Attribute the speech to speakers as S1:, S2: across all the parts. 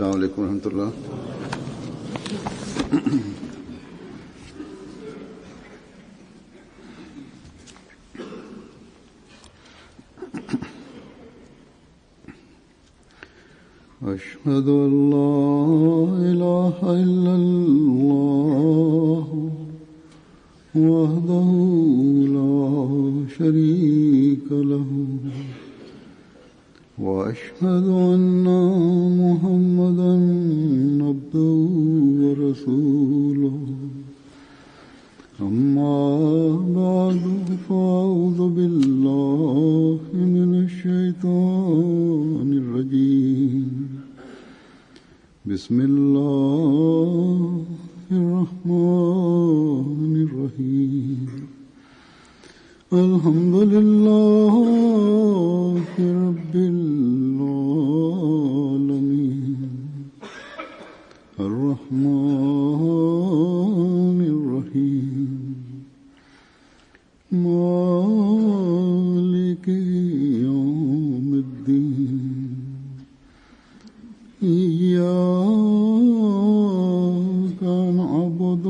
S1: अस्सलाम वालेकुम रहमतुल्लाह। أشهد أن لا إله إلا الله وحده لا شريك له وأشهد أن محمدا عبده ورسوله أما بعد فأعوذ بالله من الشيطان الرجيم بسم الله الرحمن الرحيم الحمد لله رب العالمين الرحمن الرحيم مالك يوم الدين إياك نعبد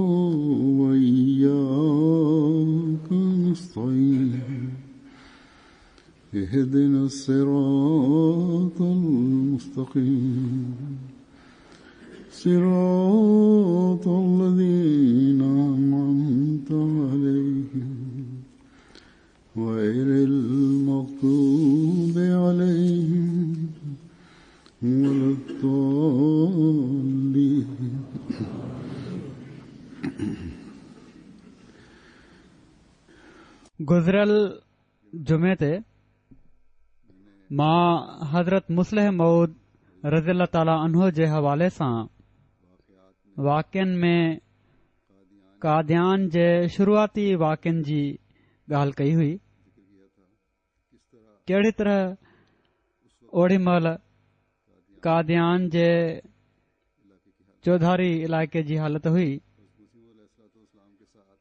S1: وإياك نستعين اهدنا الصراط المستقيم صراط الذين أنعمت عليهم غير المغضوب عليهم ولا الضالين
S2: गुज़िरियल जुमे ते मां हज़रत मुस्लिह मऊद रज़ियल्लाहु ताला अन्हु जे हवाले सां वाक़िअनि में कादियान जे शुरूआती वाक़िअनि जी ॻाल्हि कई हुई। कहिड़ी तरह ओड़ी महिल कादियान जे चौधारी इलाइक़े जी हालत हुई।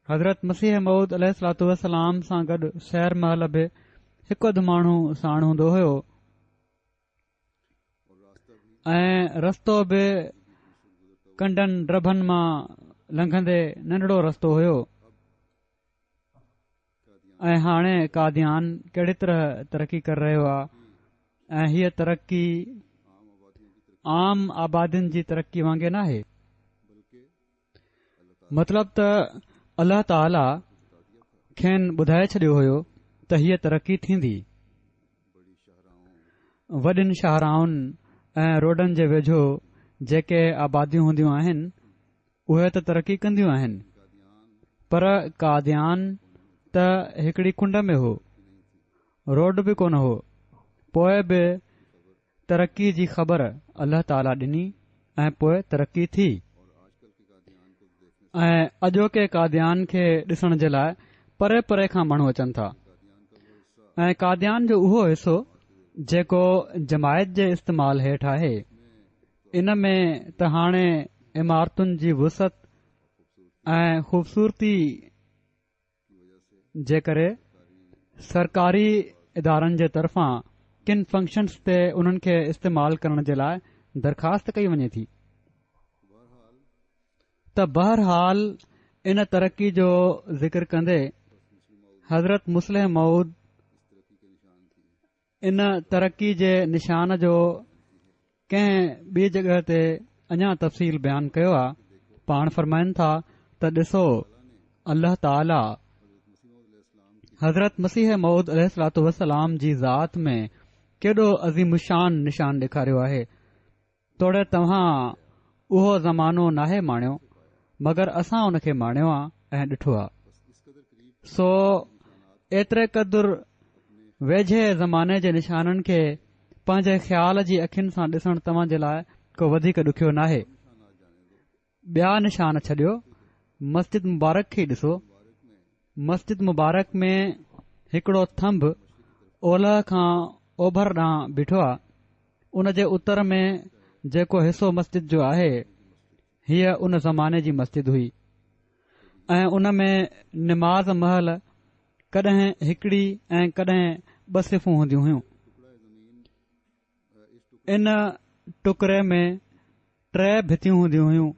S2: हज़रत मसीह मऊद अलैहिस्सलातु वस्सलाम सां गॾु शहर महल बि हिकु अधु माण्हू साण हूंदो हुयो ऐं रस्तो बि कंडनि ड्रभनि मां लंघंदे नंढड़ो रस्तो हुयो। ऐं हाणे कादियान कहिड़ी तरह तरक़ी करे रहियो आहे ऐं हीअ तरक़ी आम आबादियुनि जी तरक़ी वांगुरु नाहे। मतिलब त अल्लाह ताला खेनि ॿुधाए छॾियो हुयो त हीअ तरक़ी थींदी। वॾियुनि शाहराउनि ऐं रोडनि जे वेझो जेके आबादियूं हूंदियूं आहिनि उहे त तरक़ी कंदियूं आहिनि, पर कादियान त हिकड़ी कुंड में हो, रोड बि कोन हो। पोइ बि तरक़ी जी ख़बर अल्लाह ताला ॾिनी ऐं पोइ तरक़ी थी। ऐं अॼोके कादियान खे ॾिसण जे लाइ परे परे खां माण्हू अचनि था। ऐं कादियान जो उहो हिसो जेको जमायत जे इस्तेमाल हेठि आहे, इन में त हाणे इमारतुनि जी वुसत ऐं ख़ूबसूरती जे करे सरकारी इदारनि जे तरफ़ां किन फंक्शन्स ते उन्हनि खे इस्तेमाल करण जे लाइ दरख़्वास्त कई वञे थी। त बहरहाल इन तरक़ी जो ज़िक्र कंदे हज़रत मुस्लिह मऊद इन तरक़ी जे निशान जो कंहिं ॿी जॻह ते अञा तफ़सील बयानु कयो आहे। पाण फरमाइनि था त ॾिसो अल्लाह ताला हज़रत मसीह मऊद अलैहिस्सलातु वस्सलाम जी ज़ात में केॾो अज़ीमुशान निशान ॾेखारियो आहे। तोड़े तव्हां उहो ज़मानो नाहे माणियो, मगर असां उन खे माणियो आहे ऐं ॾिठो आहे। सो एतिरे क़दुरु वेझे ज़माने जे निशाननि खे पंहिंजे ख़्याल जी अखियुनि सां ॾिसण तव्हां जे लाइ को वधीक ॾुखियो नाहे। ॿिया निशान छॾियो, मस्जिद मुबारक खे ॾिसो। मस्जिद मुबारक में हिकड़ो थंभ ओलह खां ओभर ॾांहुं बीठो आहे। उन जे उत्तर में जेको हिसो मस्जिद जो आहे, हीअ उन ज़माने जी मस्जिद हुई ऐं उन में निमाज़ महल कॾहिं हिकड़ी ऐं कॾहिं 2 हूंदियूं हुयूं। इन टुकड़े में 3 भितियूं हूंदियूं हुयूं।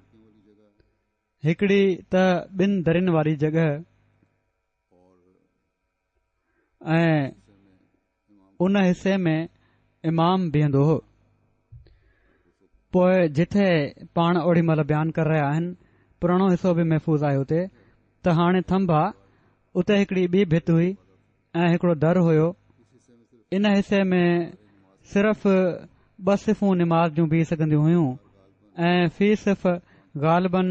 S2: हिकड़ी त 2 दरियुनि वारी जॻह ऐं उन हिसे में इमाम बीहंदो हो। पोइ जिथे पाण ओड़ी महिल बयानु करे रहिया आहिनि पुराणो हिसो बि महफ़ूज़ आहे उते, त हाणे थंभ आहे, उते हिकड़ी ॿी भित हुई ऐं हिकड़ो दर हुयो। इन हिसे में सिर्फ़ 2 सिफ़ूं निमाज़ जूं बीह सघंदियूं हुयूं ऐं फी सिफ़ ग़ालिबन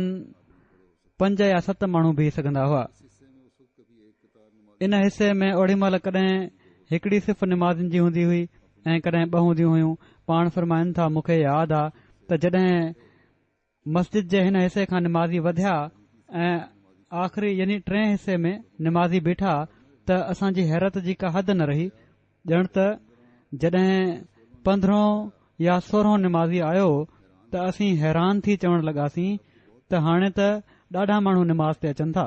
S2: 5 या 7 माण्हू बीह सघंदा हुआ। इन हिसे में ओड़ी महिल कॾहिं हिकड़ी सिर्फ़ निमाज़नि जी हूंदी हुई ऐं कॾहिं 2 हूंदियूं हुयूं। पाण फरमाइनि था, मूंखे यादि आहे त जॾहिं मस्जिद जे हिन हिसे खां निमाज़ी वधिया ऐं आख़िरी यानी 3 हिसे में निमाज़ी बीठा त असांजी हैरत जी का हद न रही। ॼण त जॾहिं 15 या 16 निमाज़ी आयो त असीं हैरान थी चवण लॻासीं त हाणे त ॾाढा माण्हू निमाज़ ते अचनि था।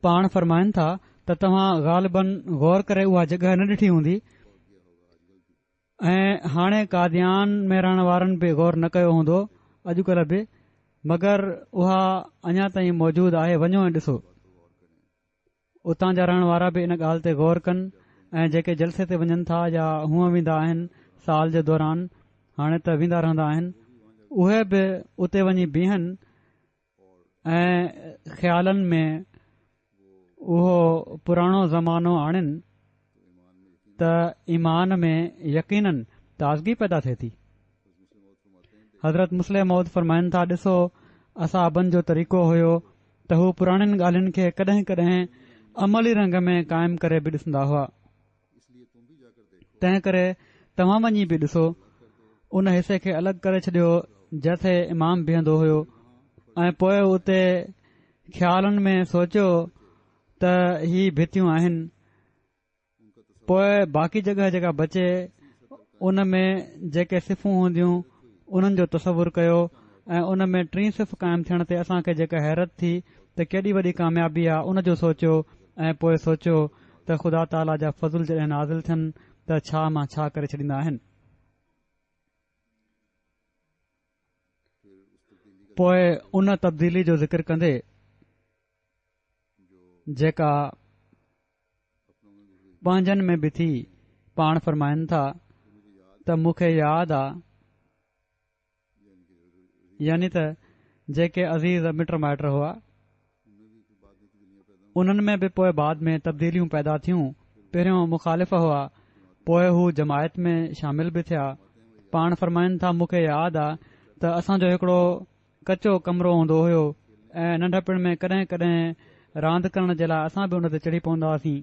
S2: पाण फरमाइनि था त तव्हां ग़ालिबन गौर करे उहा जॻह न ॾिठी हूंदी ऐं हाणे कादियान में रहण वारनि बि गौर न कयो हूंदो अॼुकल्ह बि, मगर उहा अञा ताईं मौजूदु आहे। वञो ऐं ॾिसो, उतां जा रहण वारा बि इन ॻाल्हि ते गौर कनि ऐं जेके जलसे ते वञनि था या हूअं वेंदा आहिनि साल जे दौरान, हाणे त वेंदा रहंदा आहिनि, उहे बि उते वञी बीहनि ऐं ख़्यालनि में उहो पुराणो ज़मानो आणनि त ईमान में यकीनन ताज़गी पैदा थिए थी। हज़रत मुस्लिम मौद फरमाइनि था, ॾिसो असाबनि जो तरीक़ो हुयो त हू पुराणियुनि ॻाल्हियुनि खे कॾहिं कॾहिं अमली रंग में क़ाइमु करे बि ॾिसंदा हुआ। तंहिं करे तव्हां वञी बि ॾिसो, उन हिसे खे अलॻि करे छॾियो जिथे इमाम बीहंदो हुयो ऐं पोइ उते ख़्यालनि में सोचियो त ही भितियूं आहिनि। पोइ बाक़ी जॻह जेका बचे उन में जेके सिफ़ूं हूंदियूं उन्हनि जो तसवुरु कयो ऐं उन में 3 सिफ़ क़ाइमु थियण ते असांखे जेका हैरत थी त केॾी वॾी कामयाबी आहे, उन जो सोचियो ऐं पोइ सोचियो त ख़ुदा ताला जा फज़ुल जॾहिं नाज़िल थियनि त छा मां छा करे छॾींदा आहिनि। पोइ उन तब्दीली जो ज़िक्र कंदे जेका पंहिंजनि में बि थी, पाण फरमाइनि था त मूंखे यादि आहे, यानी त जेके अज़ीज़ मिट माइट हुआ उन्हनि में बि पोइ बाद में तब्दीलियूं पैदा थियूं। पहिरियों मुखालिफ़ हुआ, पोइ हू जमायत में शामिल बि थिया। पाण फरमाइनि था, मूंखे यादि आहे त असांजो हिकड़ो कचो कमरो हूंदो हुयो ऐं नंढपण में कॾहिं कॾहिं रांदि करण जे लाइ असां बि उन ते चढ़ी पवंदा हुआसीं।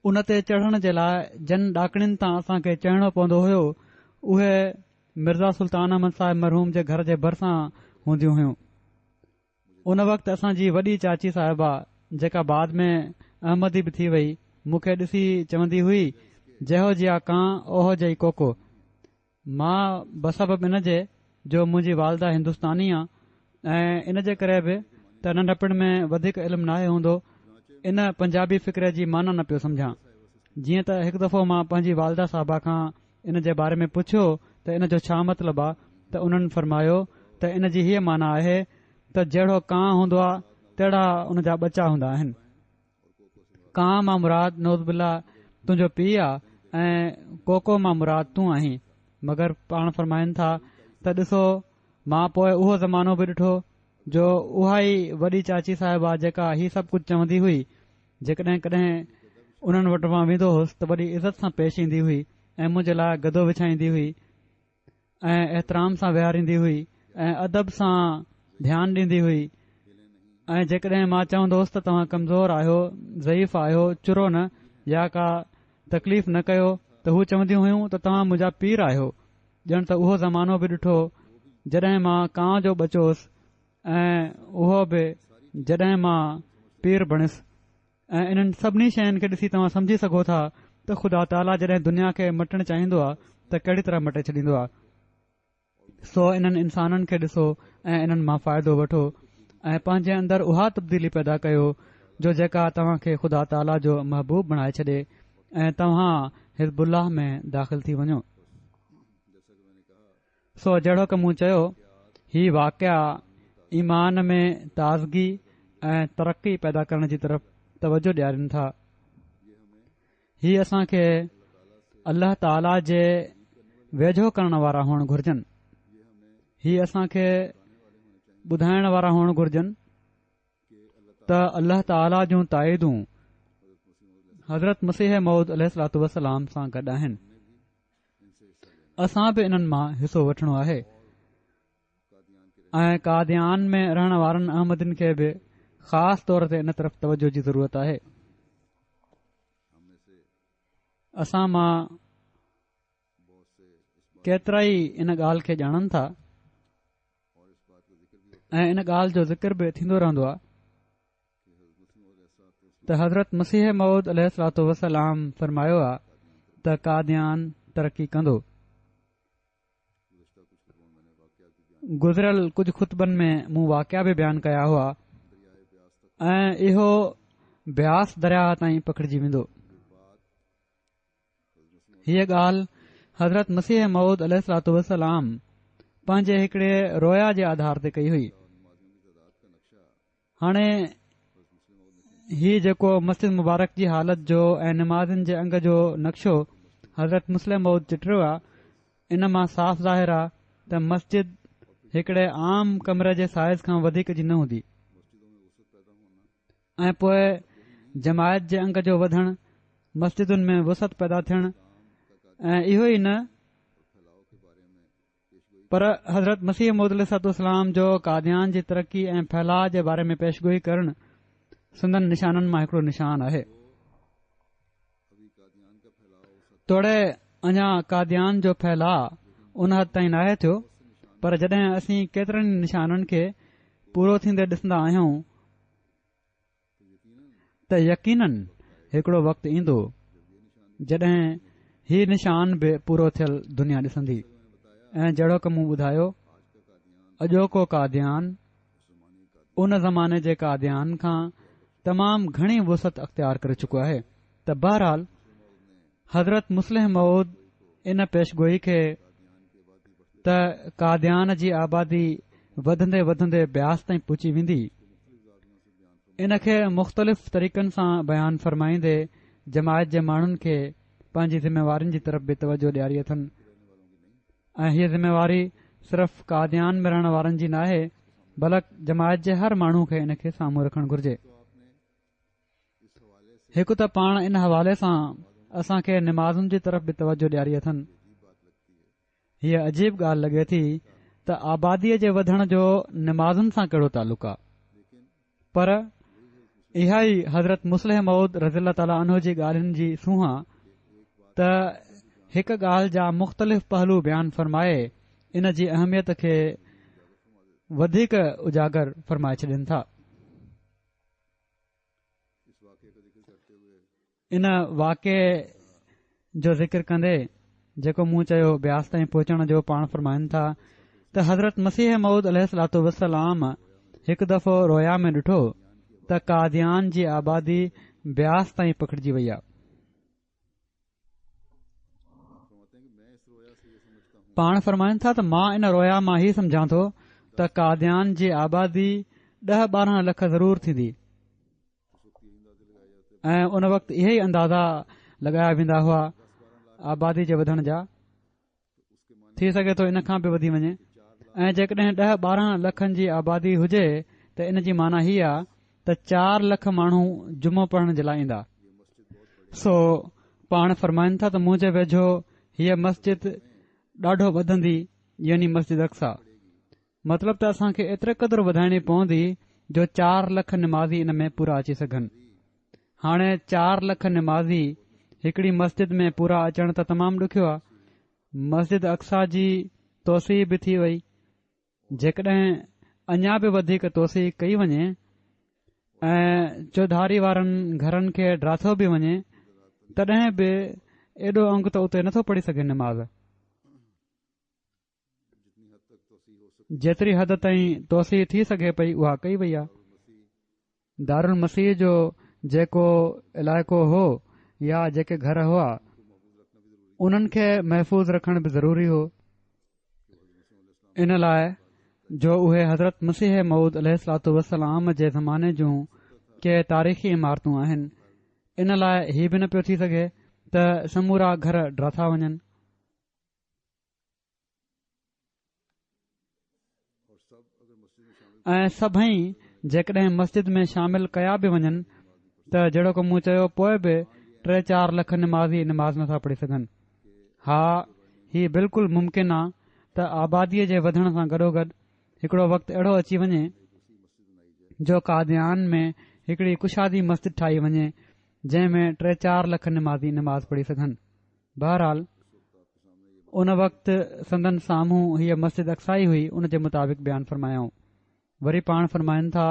S2: उन ते चढ़ण जे लाइ जन ॾाकणियुनि तां असांखे चढ़णो पवंदो हुयो, उहे मिर्ज़ा सुल्तान अहमद साहिब मरहूम जे घर जे भरिसां हूंदियूं हुयूं। उन वक़्तु असांजी वॾी चाची साहिबा जेका बाद में अहमदी बि थी वई, मूंखे ॾिसी चवंदी हुई, जहो जिया कां ओहो जई कोको। मां बसबब इन जे जो मुंहिंजी वालदा हिंदुस्तानी आहे ऐं इन जे करे बि त नंढपण में वधीक इल्मु नाहे हूंदो, इन पंजाबी फ़िक्र जी माना न पियो सम्झां। जीअं त हिकु दफ़ो मां पंहिंजी वालदा साहिबा खां इन जे बारे में पुछियो त इन जो छा मतिलबु आहे, त उन्हनि फरमायो त इन जी हीअ माना आहे त जहिड़ो कां हूंदो आहे तहिड़ा उन जा बचा हूंदा आहिनि। कां मां मुराद नौज़बिल्ला तुंहिंजो पीउ आहे ऐं कोको मां मुराद तूं आहीं। मगर पाण फरमाइनि था त ॾिसो, मां पोइ उहो ज़मानो बि ॾिठो जो उहा ई वॾी चाची साहिबा जेका हीउ सभु कुझु चवंदी हुई, जेकॾहिं कॾहिं उन्हनि वटि मां वेंदो हुउसि त वॾी इज़त सां पेश ईंदी हुई ऐं मुंहिंजे लाइ गदो विछाईंदी हुई ऐं एतिराम सां विहारींदी हुई ऐं अदब सां ध्यानु ॾींदी हुई। ऐं जेकॾहिं मां चवंदो हुउसि त तव्हां कमज़ोर आहियो, ज़ईफ़ आहियो, चुरो न या का तकलीफ़ न कयो, त हू चवंदियूं हुयूं त तव्हां मुंहिंजा पीर आहियो। ॼण त उहो ज़मानो बि ॾिठो जॾहिं मां कां जो बचो हुउसि ऐं उहो बि जॾहिं मां पीर बणियुसि। ऐं इन्हनि सभिनी शयुनि खे ॾिसी तव्हां सम्झी सघो था त ख़ुदा ताला जॾहिं दुनिया खे मटणु चाहींदो आहे त कहिड़ी तरह मटे छॾींदो आहे। सो इन्हनि इंसाननि खे ॾिसो ऐं इन्हनि मां फ़ाइदो वठो ऐं पंहिंजे अंदरि उहा तब्दीली पैदा कयो जो जेका तव्हां खे ख़ुदा ताला जो महबूब बणाए छॾे ऐं तव्हां हिज़बुल्लाह में दाख़िल थी वञो। सो जहिड़ो की मूं चयो ही वाक़िया ईमान में ताज़गी ऐं तरक़ी पैदा करण जी तरफ़ तवजो ॾियारीनि था। ही असां खे अल्लाह ताला जे वेझो करण वारा हुअणु घुर्जनि। ही असां खे ॿुधाइण वारा हुअणु घुर्जनि त अल्लाह ताला जूं ताईदूं हज़रत मसीह मऊद अलैहिस्सलातु वस्सलाम सां गॾु आहिनि। असां बि इन्हनि मां हिसो वठणो आहे ऐं कादियान में रहण वारनि अहमदिन खे बि ख़ासि तौर ते इन तरफ़ तवजो जी ज़रूरत आहे। असां मां केतिरा ई इन ॻाल्हि खे ॼाणनि था ऐं इन ॻाल्हि जो ज़िक्र बि थींदो रहंदो आहे त हज़रत मसीह मऊद अलैहिस्सलातु वस्सलाम फरमायो आहे त कादियान तरक़ी कंदो। गुज़िरियल कुझु ख़ुतबनि में मूं वाक़िया बि बयानु कया हुआ ऐं इहो ब्यास दरिया ताईं पकड़िजी वेंदो। हीअ ॻाल्हि हज़रत मसीह मऊद अलैहिस्सलातु वस्सलाम पंहिंजे हिकड़े रोया जे आधार ते कई हुई। हाणे ही जेको मस्जिद मुबारक जी हालत जो ऐं नमाज़िन जे अंग जो नक्शो हज़रत मुस्लिम मऊद चिटियो आहे, इन मां साफ़ ज़ाहिर आहे त मस्जिद हिकड़े आम कमरे जे साइज़ खां वधीक जी न हूंदी ऐं पोइ जमायत जे अंग जो वधणु, मस्जिदुनि में वुसत पैदा थियणु ऐं इहो ई न पर हज़रत मसीह मऊद अलैहिस्सलाम जो कादियान जी तरक़ी ऐं फैलाव जे बारे में पेशगोई करणु संदन निशाननि मां हिकड़ो निशान आहे। तोड़े अञा कादियान जो फैलाव उन हद ताईं नाहे थियो, पर जॾहिं असीं केतिरनि निशाननि खे पूरो थींदे ॾिसंदा आहियूं त यकीनन हिकड़ो वक़्तु ईंदो जॾहिं ही निशान बि पूरो थियल दुनिया ॾिसंदी ऐं जहिड़ो की मूं ॿुधायो अॼोको कादियान उन ज़माने जे कादियान खां तमामु घणी वुसत अख़्तियार करे चुको आहे। त बहरहाल हज़रत मुस्लिम मऊद इन पेशगोई खे त कादियान जी आबादी वधंदे वधंदे ब्यास ताईं पहुची वेंदी, इन खे मुख़्तलिफ़ तरीक़नि सां बयानु फ़रमाईंदे जमायत जे माण्हुनि खे पंहिंजी ज़िम्मेवारियुनि जी तरफ़ बि तवजो ॾियारी अथनि ऐं हीअ ज़िम्मेवारी सिर्फ़ कादियान में रहण वारनि जी नाहे, बल्कि जमायत जे हर माण्हू खे इन खे साम्हूं रखणु घुर्जे। हिकु त पाण इन हवाले सां असां खे निमाज़ुनि जी तरफ़ बि तवजो ॾियारी अथनि। हीअ अजीब ॻाल्हि लॻे थी त आबादीअ जे वधण जो निमाज़ुनि सां कहिड़ो तालुक़ आहे, पर इहा ई हज़रत मुस्लिम मऊद रज़ियल्लाहु ताला अन्हु जी ॻाल्हियुनि जी सूंह त हिक ॻाल्हि जा मुख़्तलिफ़ पहलू बयानु फ़रमाए इन जी अहमियत खे वधीक उजागर फ़रमाए छॾनि था। इन वाक़े जो ज़िक्र कंदे जेको मूं चयो ब्यास ताईं पहुचण जो पाण फ़रमाइनि था त हज़रत मसीह मऊद अलैहिस्सलातु वस्सलाम हिकु दफ़ो रोया में ॾिठो त कादियान जी आबादी ब्यास ताईं पकड़िजी वई आहे। पाण फ़रमाइनि था त मां इन रोया मां ही सम्झां थो त कादियान जी आबादी 10-12 लख ज़रूर थींदी ऐं उन वक़्तु इहे ई अंदाज़ा लॻाया वेंदा हुआ आबादी जे वधण जा। थी सघे थो इन खां बि वधी वञे ऐं जेकॾहिं 10-12 लखनि जी आबादी हुजे त इन जी माना हीअ आहे त 4 लख माण्हू जुमो पढ़ण जे लाइ ईंदा। सो पाण फ़रमाइनि था त मुंहिंजे वेझो हीअ मस्जिद ॾाढो वधंदी, यानी मस्जिद अक्सा। मतिलब त असां खे एतिरे क़दुरु वधाइणी पवंदी जो 4 लख निमाज़ी इन में पूरा अची सघनि। हाणे 4 लख निमाज़ी हिकड़ी मस्जिद में पूरा अचण त तमामु ॾुखियो आहे। मस्जिद अक्सा जी तोसी बि थी वई, जेकॾहिं अञा बि वधीक तोसी कई वञे ऐं चौधारी वारनि घरनि खे ड्राथो बि वञे तॾहिं बि एॾो अंग त उते नथो पढ़ी सघे निमाज़। जेतिरी हद ताईं तोसी थी सघे पई उहा कई वई आहे। दारुल मसीह जो जेको इलाइक़ो हो या जेके घर हुआ उन्हनि खे महफ़ूज़ रखण बि ज़रूरी हो। इन लाइ जो उहे हज़रत मसीह मऊद अलैहिस्सलातु वस्सलाम जे ज़माने जूं के तारीख़ी इमारतूं आहिनि। इन लाइ हीउ बि न पियो थी सघे त समूरा घर ड्राथा वञनि। ऐं सभई जेकॾहिं मस्जिद में शामिल कया बि वञनि त जहिड़ो को मूं चयो पोइ बि 3-4 लख निमाज़ी निमाज़ नथा पढ़ी सघनि। हा, हीउ बिल्कुलु मुमकिन आहे त आबादीअ जे वधण सां गॾोगॾु हिकड़ो वक़्तु अहिड़ो अची वञे जो कादियान में हिकड़ी कुशादी मस्जिद ठाही वञे जंहिं में 3-4 लख निमाज़ी निमाज़ पढ़ी सघनि। बहरहाल उन वक़्तु संदन साम्हूं हीअ मस्जिद अक्साई हुई, उन जे मुताबिक़ बयानु फरमायाऊं। वरी पाण फरमाइनि था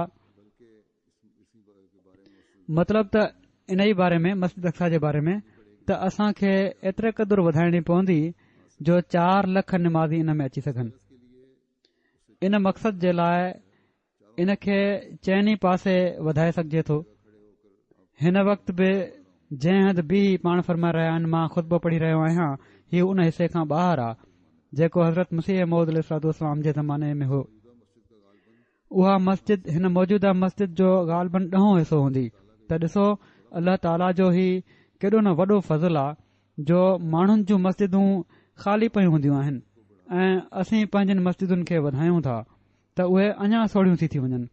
S2: मतिलब त इन ई बारे में मस्जिद अक्सा जे बारे में त असां खे एतिरे क़दुरु वधाइणी पवंदी जो 4 लख निमाज़ी इन में अची सघनि। इन मक़सद जे लाइ इन खे चइनी पासे वधाए सघिजे थो। हिन वक़्तु बि जंहिं हद बि पाण फरमाए रहिया आहिनि, मां ख़ुतबो पढ़ी रहियो आहियां, हीउ उन हिसे खां ॿाहिरि आहे जेको हज़रत मसीह मऊद अलैहिस्सलाम जे ज़माने में हो। उहा मस्जिद हिन मौजूदा मस्जिद जो ग़ालिबन 10हों हिसो हूंदी। त ॾिसो अल्लाह ताला जो ही केॾो न वॾो फज़ल आहे जो माण्हुनि जूं मस्जिदूं ख़ाली पयूं हूंदियूं आहिनि ऐं असीं पंहिंजनि मस्जिदुनि खे वधायूं था त उहे अञा सोढ़ियूं थी वञनि,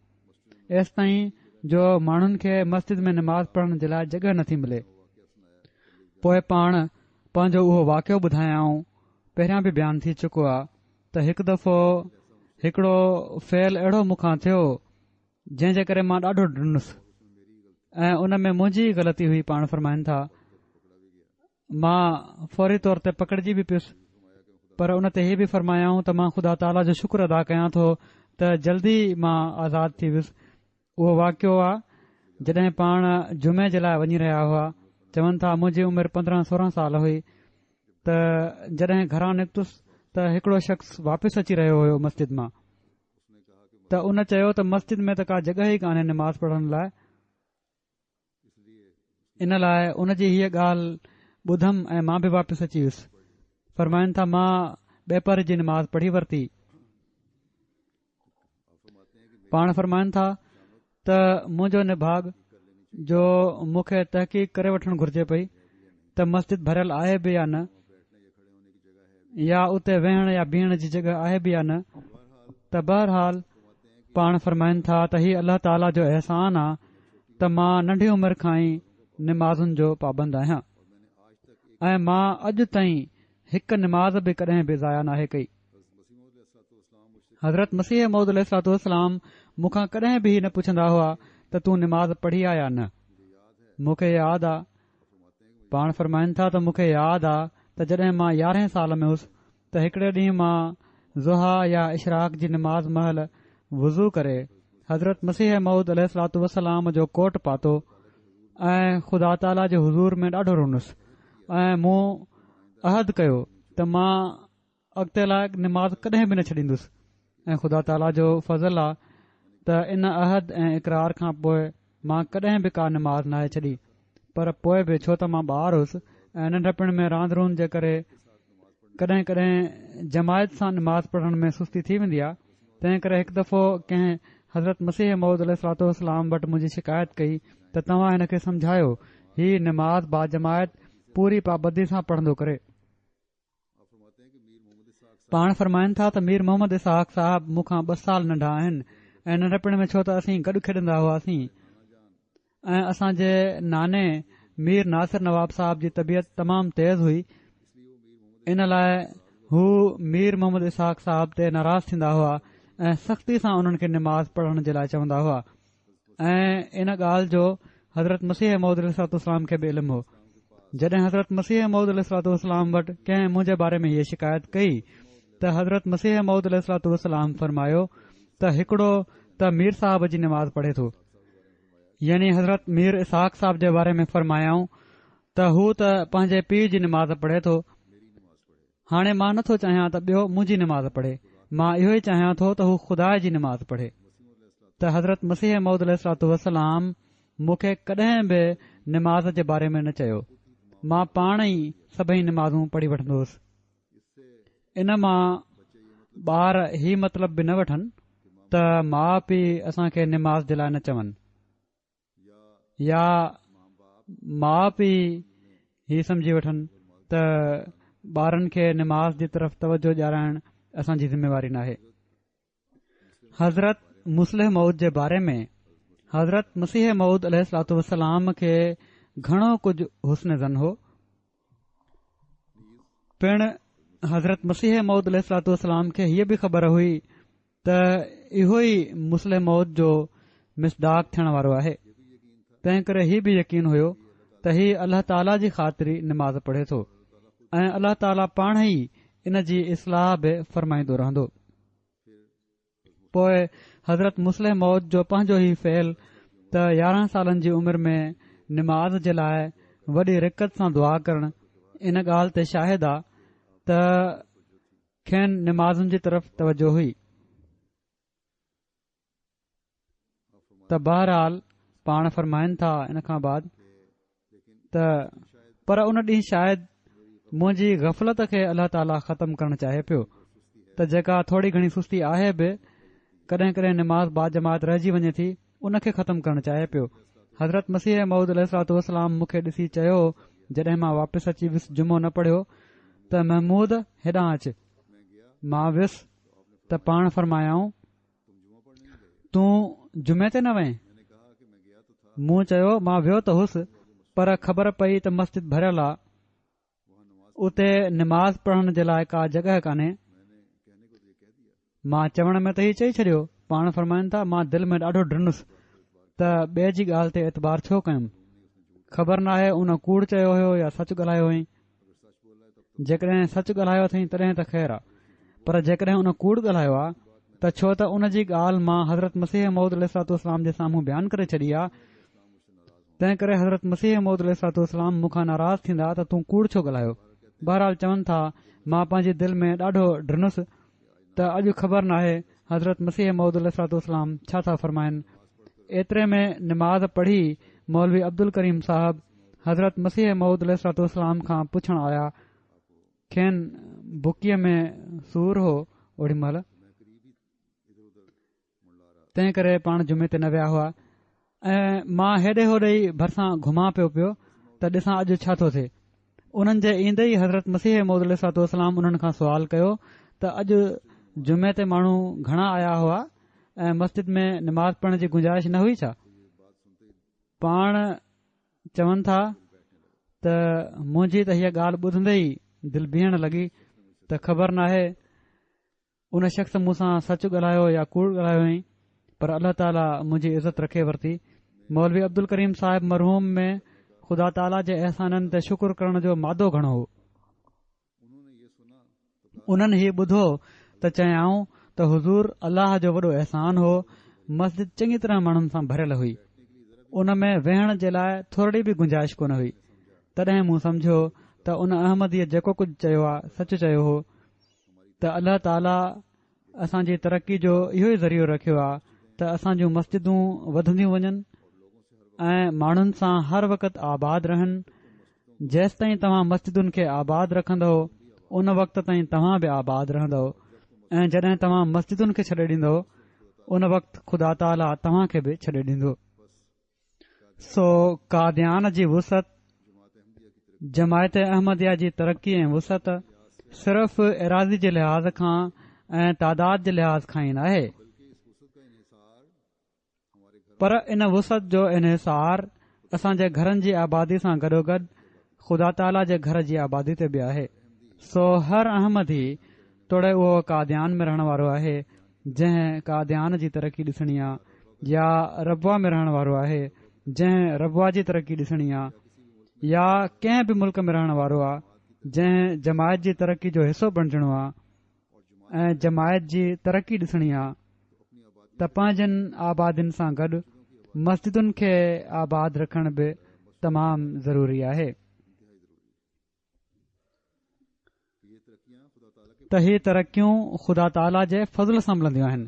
S2: एसि ताईं जो माण्हुनि खे मस्जिद में निमाज़ पढ़ण जे लाइ जॻहि नथी मिले। पोइ पाण पंहिंजो उहो वाक़ियो ॿुधायाऊं, पहिरियां बि बयानु थी चुको आहे त हिकु दफ़ो हिकड़ो फेल अहिड़ो मूंखां थियो जंहिं जे करे मां ॾाढो ॾुनुसि ऐं उन में मुंहिंजी ग़लती हुई। पाण फरमाइनि था मां फौरी तौर ते पकड़जी बि पियुसि, पर उन ते हीउ बि फरमायाऊं त मां ख़ुदा ताला जो शुक्र अदा कयां थो त जल्दी मां आज़ाद थी वियुसि। उहो वाक़ियो आहे जॾहिं पाण जुमे जे लाइ वञी रहिया हुआ। चवनि था मुंहिंजी उमिरि 15-16 साल हुई त जॾहिं घरां निकितुसि त हिकड़ो शख़्स वापसि अची रहियो हुयो मस्जिद मां। त उन चयो त मस्जिद में त का जॻहि ई कान्हे निमाज़ पढ़ण लाइ। इन लाइ उन जी हीअ ॻाल्हि ॿुधमि ऐं मां बि वापसि अची वियुसि। फरमाइनि था मां बेपर जी निमाज़ पढ़ी वरिती। पाण फरमाइनि था त मुंहिंजो निभाग जो मूंखे तहक़ीक़ करे वठणु घुर्जे पई त मस्जिद भरियल आहे बि या न, या उते वेहण या बीहण जी जॻहि आहे बि या न। त बहरहाल पाण फरमाइनि था त हीउ अल्लाह ताला जो अहसान आहे त मां नंढी उमिरि खां ई निमाज़ुनि जो पाबंद आहियां ऐं मां अॼु ताईं हिकु निमाज़ बि कॾहिं बि ज़ाया नाहे कई। हज़रत मसीह मऊद अलैहिस्सलाम मूंखां कॾहिं बि न पुछंदा हुआ त तूं निमाज़ पढ़ी आहे या न। मूंखे यादि आहे, पाण फरमाइनि था त मूंखे यादि आहे त जॾहिं मां 11 साल में हुउसि त हिकड़े ॾींहुं मां ज़ुहा या इशराक जी निमाज़ महल वुज़ू करे हज़रत मसीह मऊद अलैहिस्सलाम जो कोट पातो ऐं ख़ुदा ताला जे हुज़ूर में ॾाढो रुनुसि ऐं मूं अहद कयो त मां अॻिते लाइ निमाज़ कॾहिं बि न छॾींदुसि ऐं ख़ुदा ताला जो फज़ल आहे त इन अहद ऐं इक़रार खां पोइ मां कॾहिं बि का निमाज़ नाहे छॾी। पर पोइ बि छो त मां ॿार हुउसि ऐं नंढपण में रांदि रुंद जे करे कॾहिं कॾहिं जमायत सां निमाज़ पढ़ण में सुस्ती थी वेंदी आहे, तंहिं करे हिकु दफ़ो कंहिं हज़रत मसीह मऊद अलैहिस्सलाम वटि मुंहिंजी शिकायत कई त तव्हां हिन खे समझायो हीउ निमाज़ बाजमायत पूरी पाबंदी सां पढ़ंदो करे। पाण फरमाइनि था त मीर मोहम्मद इसहाक साहब मूंखां 2 साल नंढा आहिनि ऐं नंढपण में छो त असीं गॾु खेॾंदा हुआसीं ऐं असांजे नाने मीर नासिर नवाब साहब जी तबियत तमामु तेज़ हुई। इन लाइ हू मीर मोहम्मद इसहाक साहब ते नाराज़ थींदा हुआ ऐं सख़्ती सां उन्हनि खे निमाज़ पढ़ण जे लाइ चवंदा हुआ ऐं इन ॻाल्हि जो हज़रत मसीह मऊद अलैहिस्सलाम खे बि इल्मु हो। जॾहिं हज़रत मसीह मऊद अलैहिस्सलाम वटि कंहिं मुंहिंजे बारे में हीअ शिकायत कई त हज़रत मसीह मऊद अलैहिस्सलाम फरमायो त हिकड़ो त मीर साहब जी निमाज़ पढ़े थो, यानी हज़रत मीर इसहाक साहब जे बारे में फरमायाऊं त हू त पंहिंजे पीउ जी निमाज़ पढ़े थो। हाणे मां नथो चाहियां त ॿियो मुंहिंजी निमाज़ पढ़े, मां इहो ई चाहियां थो त हू ख़ुदा जी निमाज़ पढ़े। त हज़रत मसीह मऊद अलैहिस्सलाम मूंखे कॾहिं बि निमाज़ जे बारे में न चयो, मां पाण ई सभई निमाज़ूं पढ़ी वठंदो हुउसि। इन मां ॿार ही मतिलब बि न वठनि त माउ पीउ असांखे निमाज़ जे लाइ न चवनि, या माउ पीउ ही समझी वठनि त ॿारनि खे निमाज़ जी तरफ़ तवजो ॾियाराइण असांजी ज़िम्मेवारी नाहे। हज़रत मुस्लिह मऊद जे बारे में हज़रत मसीह मऊद अलैहिस्सलातु वस्सलाम खे घणो कुझु हुस्न ज़न हो। पिण हज़रत मसीह मऊद अलैहिस्सलातु वस्सलाम खे हीअ बि ख़बर हुई त इहो ई मुस्लिह मऊद जो मिसदाक थियण वारो आहे। तंहिं करे हीउ बि यकीन हुयो त हीउ अल्लाह ताला जी ख़ातिरी निमाज़ पढ़े थो ऐं अल्लाह ताला पाण ई इन जी इस्लाह बि फ़रमाईंदो रहंदो। पोइ हज़रत मुस्लिह मौद जो पंहिंजो ई फ़ैल त 11 सालनि जी उमिरि में निमाज़ जे लाइ वॾी रिकत सां दुआ करणु इन ॻाल्हि ते शाहिद आहे त खेनि निमाज़ुनि जी तरफ़ तवजो हुई। त बहरहाल पाण फ़रमाइनि था इन खां बाद त पर उन ॾींहुं शायदि मुंहिंजी ग़फ़लत खे अल्लाह ताला ख़तमु करणु चाहे पियो त जेका थोरी घणी सुस्ती आहे बि कॾहिं कॾहिं निमाज़ बाजमात रहिजी वञे थी उन खे ख़तमु करणु चाहे पियो। हज़रत मसीह मऊद अलैहिस्सलातु वस्सलाम मूंखे ॾिसी चयो जॾहिं मां वापसि अची वियुसि जुमो न पढ़ियो त महमूद हेॾां अचु। मां वियुसि त पाण फ़रमायाऊं तूं जुमे ते न वएं? मूं चयो मां वियो त हुउसि पर ख़बर पई त मस्जिद भरियल आहे, उते निमाज़ पढ़ण जे लाइ का जॻहि कान्हे। मां चवण में त हीउ चई छॾियो। पाण फ़रमाइनि था मां दिलि में ॾाढो ड्रिनुसि त ॿिए जी ॻाल्हि ते एतबार छो कयुमि। ख़बर नाहे उन कूड़ चयो हुयो या सच ॻाल्हायो हुई। जेकॾहिं सच ॻाल्हायो अथई तॾहिं त ख़ैर आहे, पर जेकॾहिं उन कूड़ ॻाल्हायो आहे त छो त उन जी ॻाल्हि मां हज़रत मसीह मऊद अलैहिस्सलातु वस्सलाम जे साम्हूं बयानु करे छॾी आहे। तंहिं करे हज़रत मसीह मऊद अलैहिस्सलातु वस्सलाम मूंखां नाराज़ थींदा त तूं कूड़ छो ॻाल्हायो। बहरहाल चवनि था मां पंहिंजे दिलि में ॾाढो ड्रिनुसि त अॼु ख़बर नाहे हज़रत मसीह मऊद अलैहिस्सलातु वस्सलाम छा था फ़रमाइनि। एतिरे में निमाज़ पढ़ी मौलवी अब्दुल करीम साहब हज़रत मसीह मऊद अलैहिस्सलातु वस्सलाम खां पुछण आया। खेनि बुकीअ में सूर हो ओॾी महिल, तंहिं करे पाण जुमे ते न विया हुआ ऐं मां हेॾे होॾे ई भरिसां घुमां पियो त ॾिसां अॼु छा थो थिए। उन्हनि जे ईंदे ई हज़रत मसीह मऊद अलैहिस्सलातु वस्सलाम उन्हनि खां सुवाल कयो त अॼु जुमे ते माण्हू घणा आया हुआ ऐं मस्जिद में निमाज़ पढ़ण जी गुंजाइश न हुई छा? पाण चवनि था त मुंहिंजी त हीअ ॻाल्हि ॿुधंदे ई दिलि बीहण लॻी त ख़बर नाहे उन शख़्स मूंसां सच ॻाल्हायो या कूड़ ॻाल्हायो हुई, पर अल्लाह ताला मुंहिंजी इज़त रखे वरिती। मौलवी अब्दुल करीम साहिब मरहूम में ख़ुदा ताला जे अहसाननि ते शुक्र करण जो मादो घणो हो। उन्हनि हीउ ॿुधो त चयाऊं त हुज़ूर अल्लाह जो वॾो अहसान हो, मस्जिद चङी तरह माण्हुनि सां भरियल हुई, उन में वेहण जे लाइ थोरी बि गुंजाइश कोन हुई। तॾहिं मूं समझियो त उन अहमदीअ जेको कुझु चयो आहे सच चयो हो त अल्लाह ताला असांजी तरक़ी जो इहो ई ज़रियो रखियो आहे त असां जूं मस्जिदूं वधंदियूं वञनि ऐं माण्हुनि सां हर वक़्तु आबाद रहनि। जेसि ताईं तव्हां मस्जिदुनि खे आबाद रखंदव उन वक़्त ताईं तव्हां बि आबाद रहंदव ऐं जॾहिं तव्हां मस्जिदुनि खे छॾे ॾींदव उन वक़्तु ख़ुदा ताला तव्हां खे बि छॾे ॾींदो। सो कादियान जी वुसत, जमायत अहमदिया जी तरक़ी ऐं वुसत सिर्फ़ एराज़ी जे लिहाज़ खां ऐं तादाद जे लिहाज़ खां ई न आहे, पर इन वुसत जो इन्हिसार असांजे घरनि जी आबादी सां गॾोगॾु ख़ुदा ताला जे घर जी आबादी ते बि आहे। सो हर अहमदी तोड़े उहो कादियान में रहण वारो आहे जंहिं कादियान जी तरक़ी ॾिसणी आहे, या रबवा में रहण वारो आहे जंहिं रबवा जी तरक़ी ॾिसणी आहे, या कंहिं बि मुल्क में रहण वारो आहे जंहिं जमायत जी तरक़ी जो हिसो बणजणो आहे ऐं जमायत जी तरक़ी ॾिसणी आहे त पंहिंजनि आबादियुनि सां गॾु मस्जिदुनि खे आबाद रखण बि तमामु ज़रूरी आहे। त ही तरक़ियूं ख़ुदा ताला जे फज़ल सां मिलंदियूं आहिनि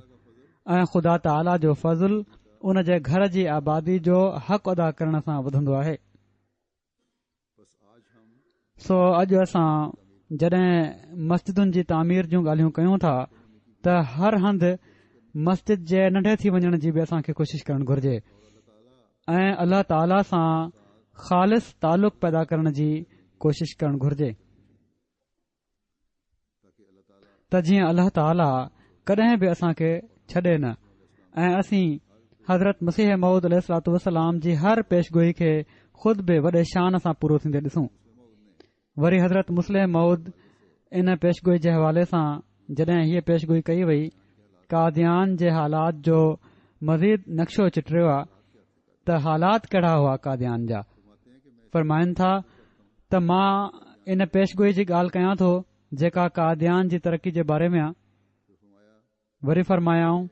S2: ऐं ख़ुदा ताला जो फज़ल उन जे घर जी आबादी जो हक़ अदा करण सां वधंदो आहे। सो अॼु असां जॾहिं मस्जिदुनि जी तामीर जूं ॻाल्हियूं कयूं था त हर हंधि मस्जिद जे नंढे थी वञण जी बि असांखे कोशिश करणु घुर्जे ऐं अल्लाह ताला सां ख़ालिस तालुक़ पैदा करण जी कोशिश करणु घुर्जे त जीअं अल्लाह ताला कॾहिं बि असांखे छॾे न ऐं असीं हज़रत मसीह मऊद अलैहिस्सलातु वस्सलाम जी हर पेशगोई खे ख़ुद बि वॾे शान सां पूरो थींदे ॾिसूं। वरी हज़रत मुस्लिम मऊद इन पेशगोई जे हवाले सां जॾहिं हीअ पेशगोई कई वई कादियान जे हालात जो मज़ीद नक्शो चिटिरियो आहे त हालात कहिड़ा हुआ कादियान जा। फरमाइनि था त मां इन पेशगोई जी ॻाल्हि कयां थो जेका कादियान जी तरक़ी जे बारे में आहे। वरी फरमायाऊं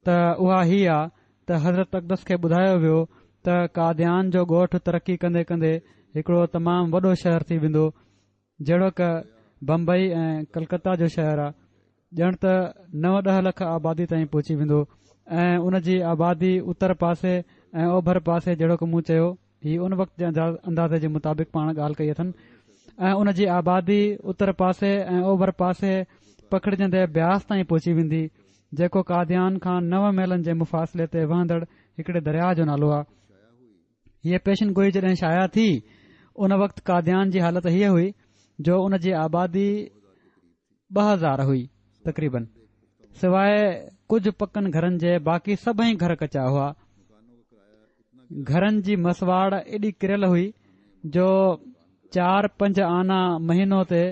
S2: त उहा ही आहे त हज़रत अक़दस खे ॿुधायो वियो त कादियान जो ॻोठ तरक़ी कंदे कंदे हिकड़ो तमामु वॾो शहर थी वेंदो जहिड़ो क बम्बई ऐं कलकत्ता जो शहर आहे। ॼण त 9-10 लख आबादी ताईं पहुची वेंदो ऐं उन जी आबादी उत्तर पासे ऐं ओभर पासे जहिड़ो क मूं चयो ही उन वक़्त जे अंदाज़े जे मुताबिक़ पाण ॻाल्हि कई अथनि ऐं उन जी आबादी उत्तर पासे ऐं ओभर पासे पकड़जंदे ब्यास ताईं पहुची वेंदी जेको कादियान खां 9 मीलनि जे मुफ़ासिले ते वहंदड़ हिकड़े दरिया जो नालो आहे। हीअ पेशन गोई जॾहिं शाया थी उन वक़्त कादियान जी हालत हीअ हुई जो उन जी आबादी 2000 हुई तक़रीबन, सवाइ कुझु पकनि घरनि जे बाक़ी सभई घर कचा हुआ। घरनि जी मसवाड़ एॾी किरियल हुई जो 4-5 आना महीनो ते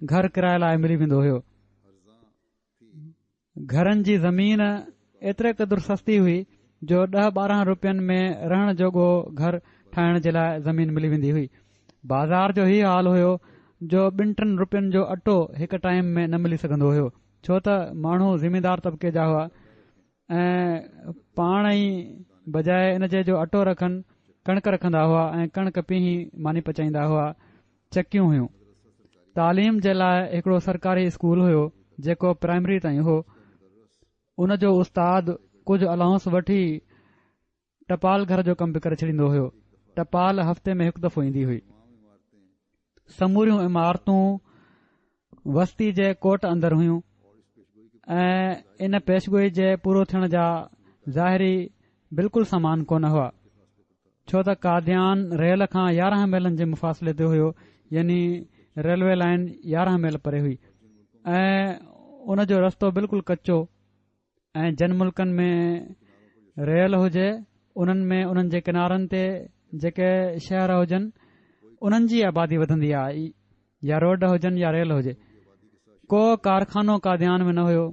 S2: घर किराए लाइ मिली वेंदो हुयो। घरनि जी ज़मीन एतिरे क़दुरु सस्ती हुई जो 10-12 रुपयनि में रहण जोॻो घर ठाहिण जे लाइ ज़मीन मिली वेंदी हुई। बाज़ार जो ही हाल हुयो जो 2-3 रुपयनि जो अटो हिकु टाइम में न मिली सघंदो हुयो छो त माण्हू ज़िमीदार तबिके जा हुआ ऐं पाण ई बजाए इन जे जो अटो रखनि कणिक रखंदा हुआ ऐं कणिक पीही मानी पचाईंदा हुआ। चकियूं हुयूं। तालीम जे लाइ हिकड़ो सरकारी स्कूल हुयो जेको प्राइमरी ताईं हो। उन जो उस्ताद कुझु अलाउंस वठी टपाल घर जो कमु बि करे छॾींदो हुयो। टपाल हफ़्ते में हिकु दफ़ो ईंदी हुई। समूरियूं इमारतूं वस्ती जे कोट अंदर हुयूं ऐं इन पेशगोई जे पूरो थियण जा ज़ाहिरी बिल्कुलु समान कोन हुआ छो त कादियान रेल खां 11 मीलनि जे मुफ़ासिले ते हुयो यानी रेलवे लाइन 11 मील परे हुई ऐं उन जो रस्तो बिल्कुलु कचो ऐं जन मुल्कनि में रेल हुजे उन्हनि में उन्हनि जे किनारनि ते जेके शहर हुजनि उन्हनि जी आबादी वधंदी आहे या रोड हुजनि या रेल हुजे। को कारखानो कादियान में न हुयो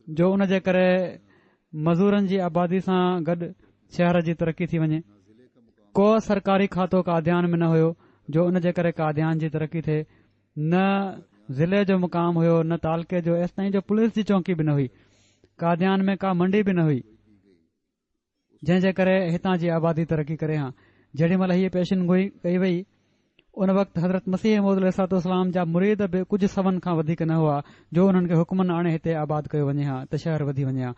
S2: जो उन जे करे मज़ूरनि जी आबादी सां गॾु शहर जी तरक़ी थी वञे। को सरकारी खातो कादियान में न हुयो जो उन जे करे कादियान जी तरक़ी थिए। न ज़िले जो मुक़ाम हुयो न तालके जो एसि ताईं जो पुलिस जी चौकी बि न हुई। कादियान में का मंडी बि न हुई जंहिं जे करे हितां जी आबादी तरक़ी करे हा। जेॾी महिल हीअ पेशन गोई कई वई उन वक़्तु हज़रत मसीह मऊद अलैहिस्सलाम जा मुरीद बि कुझु सवनि खां वधीक न हुआ जो उन्हनि खे हुकमनि आणे हिते आबाद कयो वञे हा त शहर वधी वञे हा।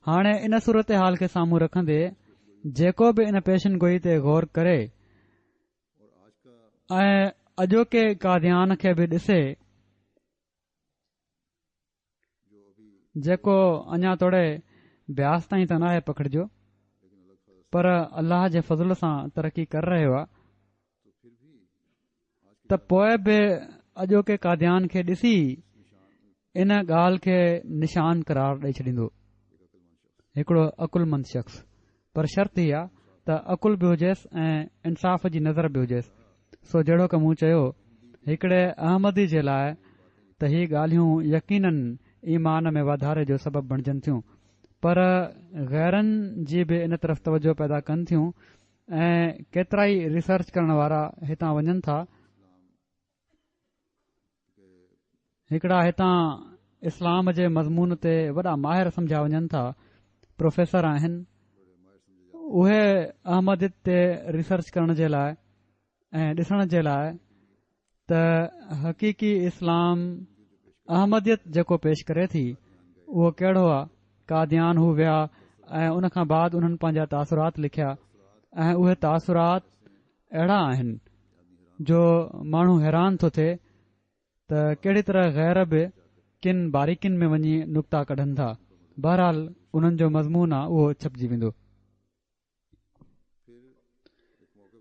S2: हाणे इन सूरत हाल खे साम्हूं रखंदे जेको बि इन पेशन गोई ते गौर करे ऐं अॼोके कादियान खे बि ॾिसे जेको अञा तोड़े ब्यास ताईं त नाहे पकड़िजो पर अल्लाह जे फज़ल सां तरक़ी करे रहियो आहे त पोइ बि अॼोके कादियान खे ॾिसी इन ॻाल्हि खे निशान करार ॾेई छॾींदो हिकड़ो अकुलमंद शख़्स। पर शर्त ई आहे त अकुल बि हुजेसि ऐं इंसाफ़ जी नज़र बि हुजेसि। सो जहिड़ो क मूं चयो हिकड़े अहमदी जे लाइ त ही ॻाल्हियूं यकीनन ईमान में वाधारे जो सबबु बणजनि थियूं पर गैरनि जी बि इन तरफ़ तवजो पैदा कनि थियूं ऐं केतिरा ई रिसर्च करण वारा हितां वञनि था। हिकड़ा हितां इस्लाम जे मज़मून ते वॾा माहिर सम्झा वञनि था प्रोफेसर आहिनि उहे अहमदियत ते रिसर्च करण जे लाइ ऐं ॾिसण जे लाइ त हक़ीक़ी इस्लाम अहमदियत जेको पेश करे थी उहो कहिड़ो आहे। कादियान हू विया ऐं उन खां बाद उन्हनि पंहिंजा तासुरात लिखिया ऐं उहे तासुरात अहिड़ा आहिनि जो माण्हू हैरान थो थिए त कहिड़ी तरह गैर बि किन बारीकियुनि में वञी नुक़्ता कढनि था। बहरहाल उन्हनि जो मज़मून आहे उहो छपजी वेंदो।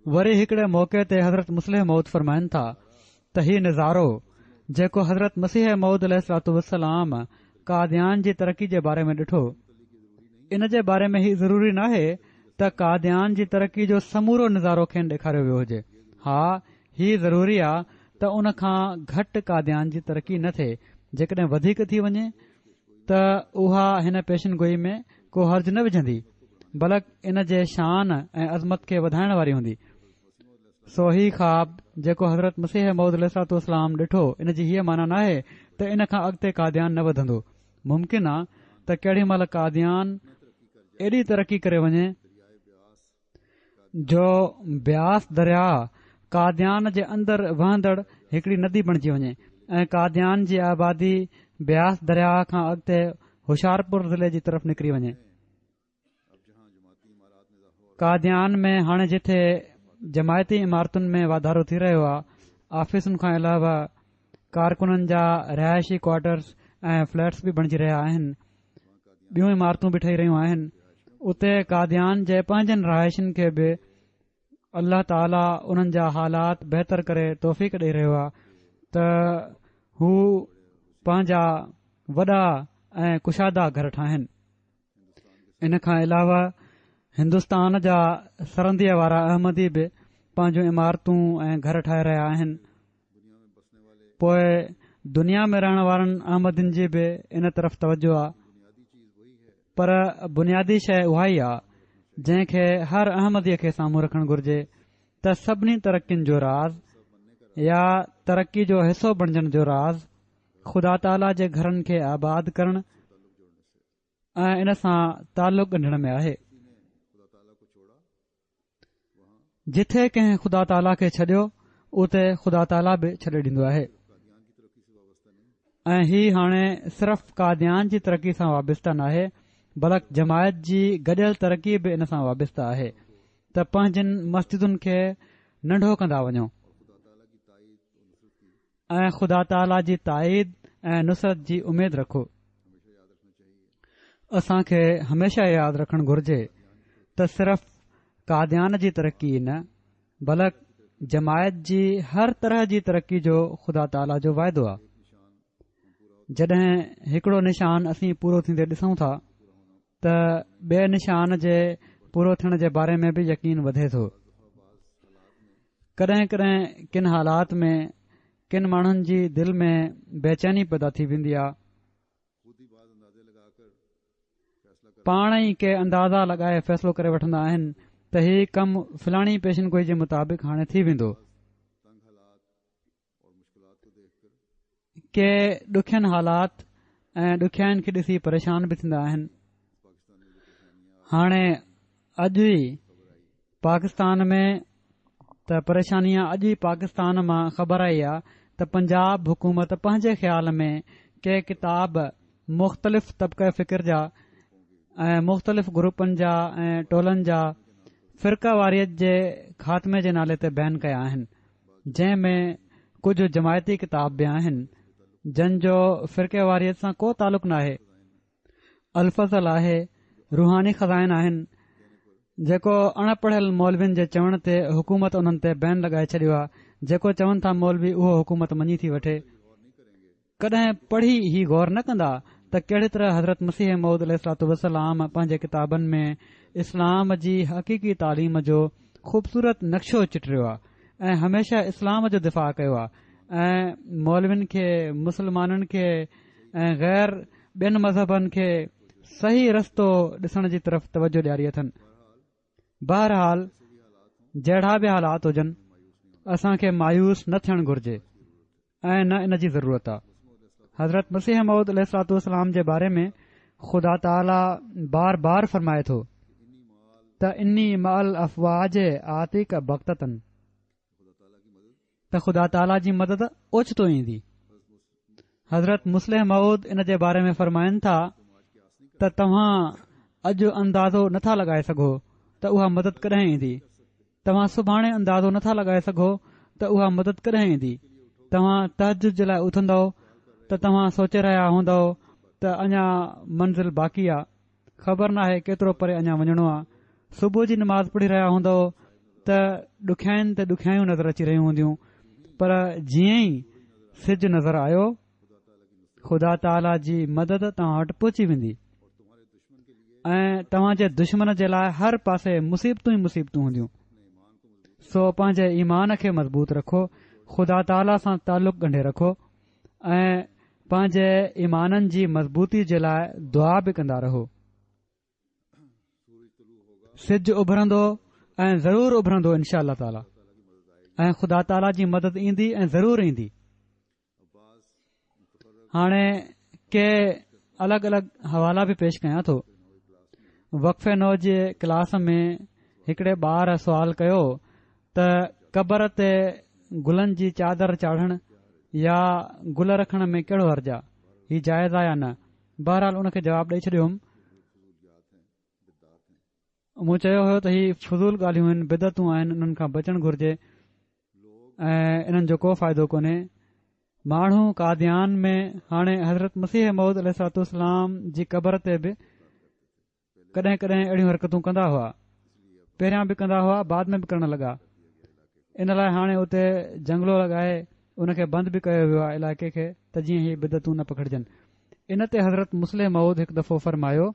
S2: वरी हिकड़े मौक़े ते हज़रत मुस्लिम मौद फरमाइनि था त हीउ नज़ारो जेको हज़रत मसीह मौद अलैहिस्सलाम कादियान जी तरक़ी जे बारे में ॾिठो, इन जे बारे में ही ज़रूरी नाहे त कादियान जी तरक़ी जो समूरो नज़ारो खेनि ॾेखारियो वियो हुजे। हा, ही ज़रूरी आहे त उन खां घटि कादियान जी तरक़ी न थिए। जेकॾहिं वधीक थी वञे त उहा हिन पेशन गोई में को हर्ज न विझंदी, बल्कि इन जे शान ऐं अज़मत खे वधाइण वारी हूंदी। सो ही ख़्वाब जेको हज़रत मसीह मौद अलैहिस्सलाम ॾिठो, इन जी हीअ माना नाहे त इन खां अॻिते कादियान न वधंदो। मुमकिन आहे त केॾी महिल कादियान एॾी तरक़ी करे वञे जो ब्यास दरिया कादियान जे अंदरि वहंदड़ हिकड़ी नदी बणिजी वञे ऐं कादियान जी आबादी ब्यास दरिया खां अॻिते होशियारपुर ज़िले जी तरफ़ निकिरी वञे। कादियान में हाणे जिथे जमायती इमारतुनि में वाधारो थी रहियो आहे, ऑफिसुनि खां अलावा कारकुननि जा रिहायशी क्वार्टर्स ऐं फ्लैट्स बि बणिजी रहिया आहिनि, ॿियूं इमारतूं बि ठही रहियूं आहिनि। उते कादियान जे पंहिंजनि रहायशियुनि खे बि अल्लाह ताला उन्हनि जा हालात बहितर करे तौफ़ीक़ ॾेई रहियो आहे त हू पंहिंजा वॾा ऐं कुशादा घर ठाहिनि। इन खां अलावा हिन्दुस्तान जा सरहदीअ वारा अहमदी बि पंहिंजूं इमारतूं ऐं घर ठाहे रहिया आहिनि। पोइ दुनिया में रहण वारनि अहमदिन जी बि इन तरफ़ तवजो आहे, पर बुनियादी शइ उहा ई आहे जंहिंखे हर अहमदीअ खे साम्हूं रखणु घुर्जे त सभिनी तरक़ियुनि जो राज़ या तरक़ी जो हिसो बणजण जो राज़ ख़ुदा ताला जे घरनि खे आबाद करणु ऐं इन सां ताल्लुक़ ॻंढण में आहे। जिथे कंहिं ख़ुदा ताला खे छॾियो उते ख़ुदा ताला बि छॾे ॾींदो आहे। ऐं ही हाणे सिर्फ़ कादियान जी तरक़ी सां वाबस्ता नाहे, बल्कि जमायत जी गॾियल तरक़ी बि इन सां वाबस्ता आहे त पंहिंजनि मस्जिदुनि खे नंढो कंदा वञो ऐं ख़ुदा ताला जी ताईद ऐं नुसरत जी उमेद रखो। असांखे हमेशा यादि रखणु घुर्जे त सिर्फ़ कादियान जी तरक़ी न, बल्कि जमायत जी हर तरह जी तरक़ी जो ख़ुदा ताला जो वाइदो आहे। जॾहिं हिकड़ो निशान असीं पूरो थींदे ॾिसूं था त ॿिए निशान जे पूरो थियण जे बारे में बि यकीन वधे थो। कॾहिं कॾहिं किन हालात में किन माण्हुनि जी दिलि में बेचैनी पैदा थी वेंदी आहे, पाण ई के अंदाज़ा लॻाए फ़ैसिलो करे वठंदा आहिनि त ही कमु फलाणी पेशन गोई जे मुताबिक़ हाणे थी वेंदो। के ॾुखियनि हालात ऐं ॾुखियाईनि खे ॾिसी परेशान बि थींदा आहिनि। हाणे अॼु ई पाकिस्तान में त परेशानियां अॼु ई पाकिस्तान मां ख़बर आई आहे त पंजाब हुकूमत पंहिंजे ख़्याल में के किताब मुख़्तलिफ़ तबक़े फ़िक्र जा ऐं मुख़्तलिफ़ ग्रुपनि जा ऐं टोलनि जा फ़िरका वारियत जे ख़ात्मे जे नाले ते बैन कया आहिनि, जंहिं में कुझु जमायती किताब बि आहिनि जंहिंजो फ़िरके वारियत सां को तालुक़ नाहे। अल्फज़ल आहे, रूहानी ख़ज़ाइन आहिनि, जेको अणपढ़ियल मौलवियुनि जे चवण ते हुकूमत उन्हनि ते बैन लॻाए छॾियो आहे। जेको चवनि था मौलवी उहो हुकूमत मञी थी वठे। कॾहिं पढ़ी ही गौर न कंदा त कहिड़ी तरह हज़रत मसीह मौद अलैहिस्सलाम पंहिंजे किताबनि में इस्लाम जी हक़ीक़ी तालीम जो ख़ूबसूरत नक्शो चिटरियो आहे ऐं हमेशा इस्लाम जो दिफ़ा कयो आहे ऐं मौलवियुनि खे, मुस्लमाननि खे ऐं गैर ॿियनि मज़हबनि खे सही रस्तो ॾिसण जी तरफ़ तवजो ॾियारी अथनि। बहरहाल जहिड़ा बि हालात हुजनि, असांखे मायूस न थियणु घुर्जे ऐं न इन जी ज़रूरत आहे। हज़रत मसीह मौद अलैहिस्सलाम जे बारे में ख़ुदा ताला बार बार फरमाए थो त इन्नी मअल अफ़वाज आतिक बग़्ततन, त ख़ुदा ताला जी मदद ओचितो ईंदी। हज़रत मुस्लिम मऊद इन जे बारे में फरमाइनि था त तव्हां अॼु अंदाज़ो नथा लॻाए सघो त उहा मदद कॾहिं ईंदी। तव्हां सुभाणे अंदाज़ो नथा लॻाए सघो त उहा मदद कॾहिं ईंदी। तव्हां तहजुद जे लाइ उथंदव त त तव्हां सोचे रहिया हूंदव त अञा मंज़िल बाक़ी आहे, ख़बर नाहे केतिरो परे अञा वञणो आहे। सुबुह जी नमाज़ पढ़ी रहिया हूंदव त ॾुखियाईनि ते ॾुखियायूं नज़र अची रहियूं हूंदियूं, पर जीअं ई सिज नज़र आयो ख़ुदा ताला जी मदद तव्हां वटि पहुची वेंदी ऐं तव्हां जे दुश्मन जे लाइ हर पासे मुसीबतूं ई मुसीबतूं हूंदियूं। सो पंहिंजे ईमान खे मज़बूत रखो, ख़ुदा ताला सां तालुक़ ॻंढे रखो ऐं पंहिंजे ईमाननि जी मज़बूती जे लाइ दुआ बि कंदा रहो। सिज उभरंदो ऐं ज़रूर उभरंदो इनशा अल्लाह ताला, ऐं ख़ुदा ताला जी मदद ईंदी ऐं ज़रूर ईंदी। हाणे के अलॻि अलॻि हवाला बि पेश कयां थो। वक़फ़े नौ जे क्लास में हिकिड़े ॿार सुवाल कयो त क़बर ते गुलनि जी चादर चाढ़ण या गुल रखण में कहिड़ो हर्ज आहे, ही जाइज़ आहे या न। बहरहाल उन खे जवाबु ॾेई छॾियुमि। मूं चयो हो त ही फज़ूल ॻाल्हियूं आहिनि, बिदतूं आहिनि, उन्हनि खां बचणु घुर्जे ऐं इन्हनि जो को फ़ाइदो कोन्हे। माण्हू कादियान में हाणे हज़रत मसीह मऊद अलैहिस्सलाम जी क़बर ते बि कॾहिं कॾहिं अहिड़ियूं हरकतूं कंदा हुआ, पहिरियां बि कंदा हुआ, बाद में बि करण लॻा। इन लाइ हाणे उते जंगलो लॻाए उन खे बंदि बि कयो वियो आहे इलाइक़े खे, त जीअं ही बिदतूं न पकड़जनि। इन ते हज़रत मुस्लिम मऊद हिकु दफ़ो फरमायो,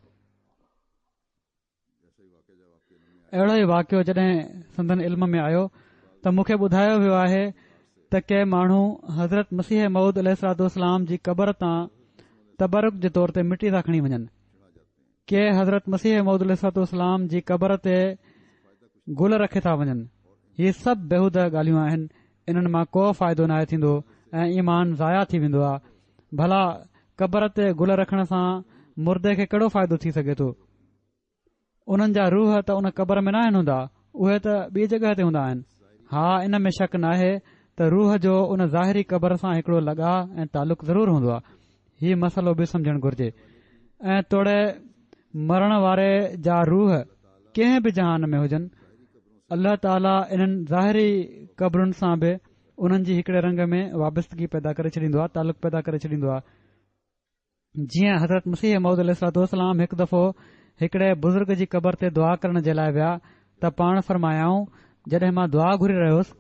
S2: अहिड़ो ई वाक़ियो जॾहिं संदन इल्म में आयो त मूंखे ॿुधायो वियो आहे त के माण्हू हज़रत मसीह मऊद अलैहिस्सलाम जी क़बर तां तबरुक जे तौर ते मिटी था खणी वञनि, के हज़रत मसीह मऊद अलैहिस्सलाम जी क़बर ते गुल रखे था वञनि। हीअ सभु बेहूदा ॻाल्हियूं आहिनि, इन्हनि मां को फ़ाइदो नाहे थींदो ऐं ईमान ज़ाया थी वेंदो आहे। भला क़बर ते गुल रखण सां मुर्दे खे कहिड़ो फ़ाइदो थी सघे थो? उन्हनि जा रूह त उन क़बर में न आहिनि हूंदा, उहे त ॿी जॻह ते हूंदा आहिनि। हा, इन में शक नाहे त रूह जो उन ज़ाहिरी क़बर सां हिकिड़ो लॻा ऐं तालुक़ ज़रूर हूंदो आहे। हीउ मसइलो बि सम्झणु घुर्जे। ऐं तोड़े मरण वारे जा रूह कंहिं बि जहान में हुजनि, अल्लाह ताला इन्हनि ज़ाहिरी क़बरुनि सां बि उन्हनि जी हिकिड़े रंग में वाबस्तगी पैदा करे छॾींदो आहे, तालुक़ पैदा करे छॾींदो आहे। जीअं हज़रत मसीह मऊद अलैहिस्सलाम हिकु दफ़ो हिकिड़े बुज़ुर्ग जी क़बर ते दुआ करण जे लाइ विया त पाण फरमायाऊं, जॾहिं मां दुआ घुरी रहियोसि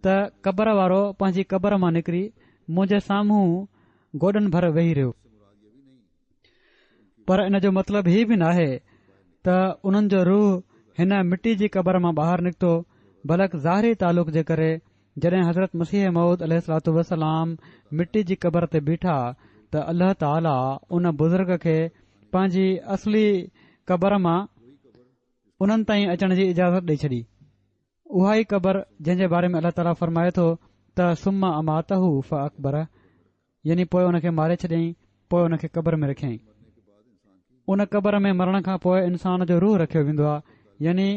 S2: त क़बर वारो पंहिंजी क़बर मां निकिरी मुंहिंजे साम्हूं गोॾनि भर वेही रहियो। पर इन जो मतिलबु हीउ बि नाहे त उन्हनि जो रूह हिन मिटी जी क़बर मां ॿाहिरि निकितो, बल्कि ज़ाहिरी तालुक़ जे करे जॾहिं हज़रत मसीह मऊद अलैहिस्सलाम मिटी जी क़बर ते बीठा त अल्लाह ताला उन बुज़ुर्ग खे पंहिंजी असली क़बर मां उन्हनि ताईं अचण जी इजाज़त ॾेई छॾी। उहा ई क़बर जंहिं जे बारे में अल्लाह ताला फरमाए थो त सुम्मा अमातहू फ अकबर, यानी पोइ उन खे मारे छॾियईं, पोइ उन खे क़बर में रखियईं। उन क़बर में मरण खां पोइ इंसान जो रूह रखियो वेंदो आहे, यानी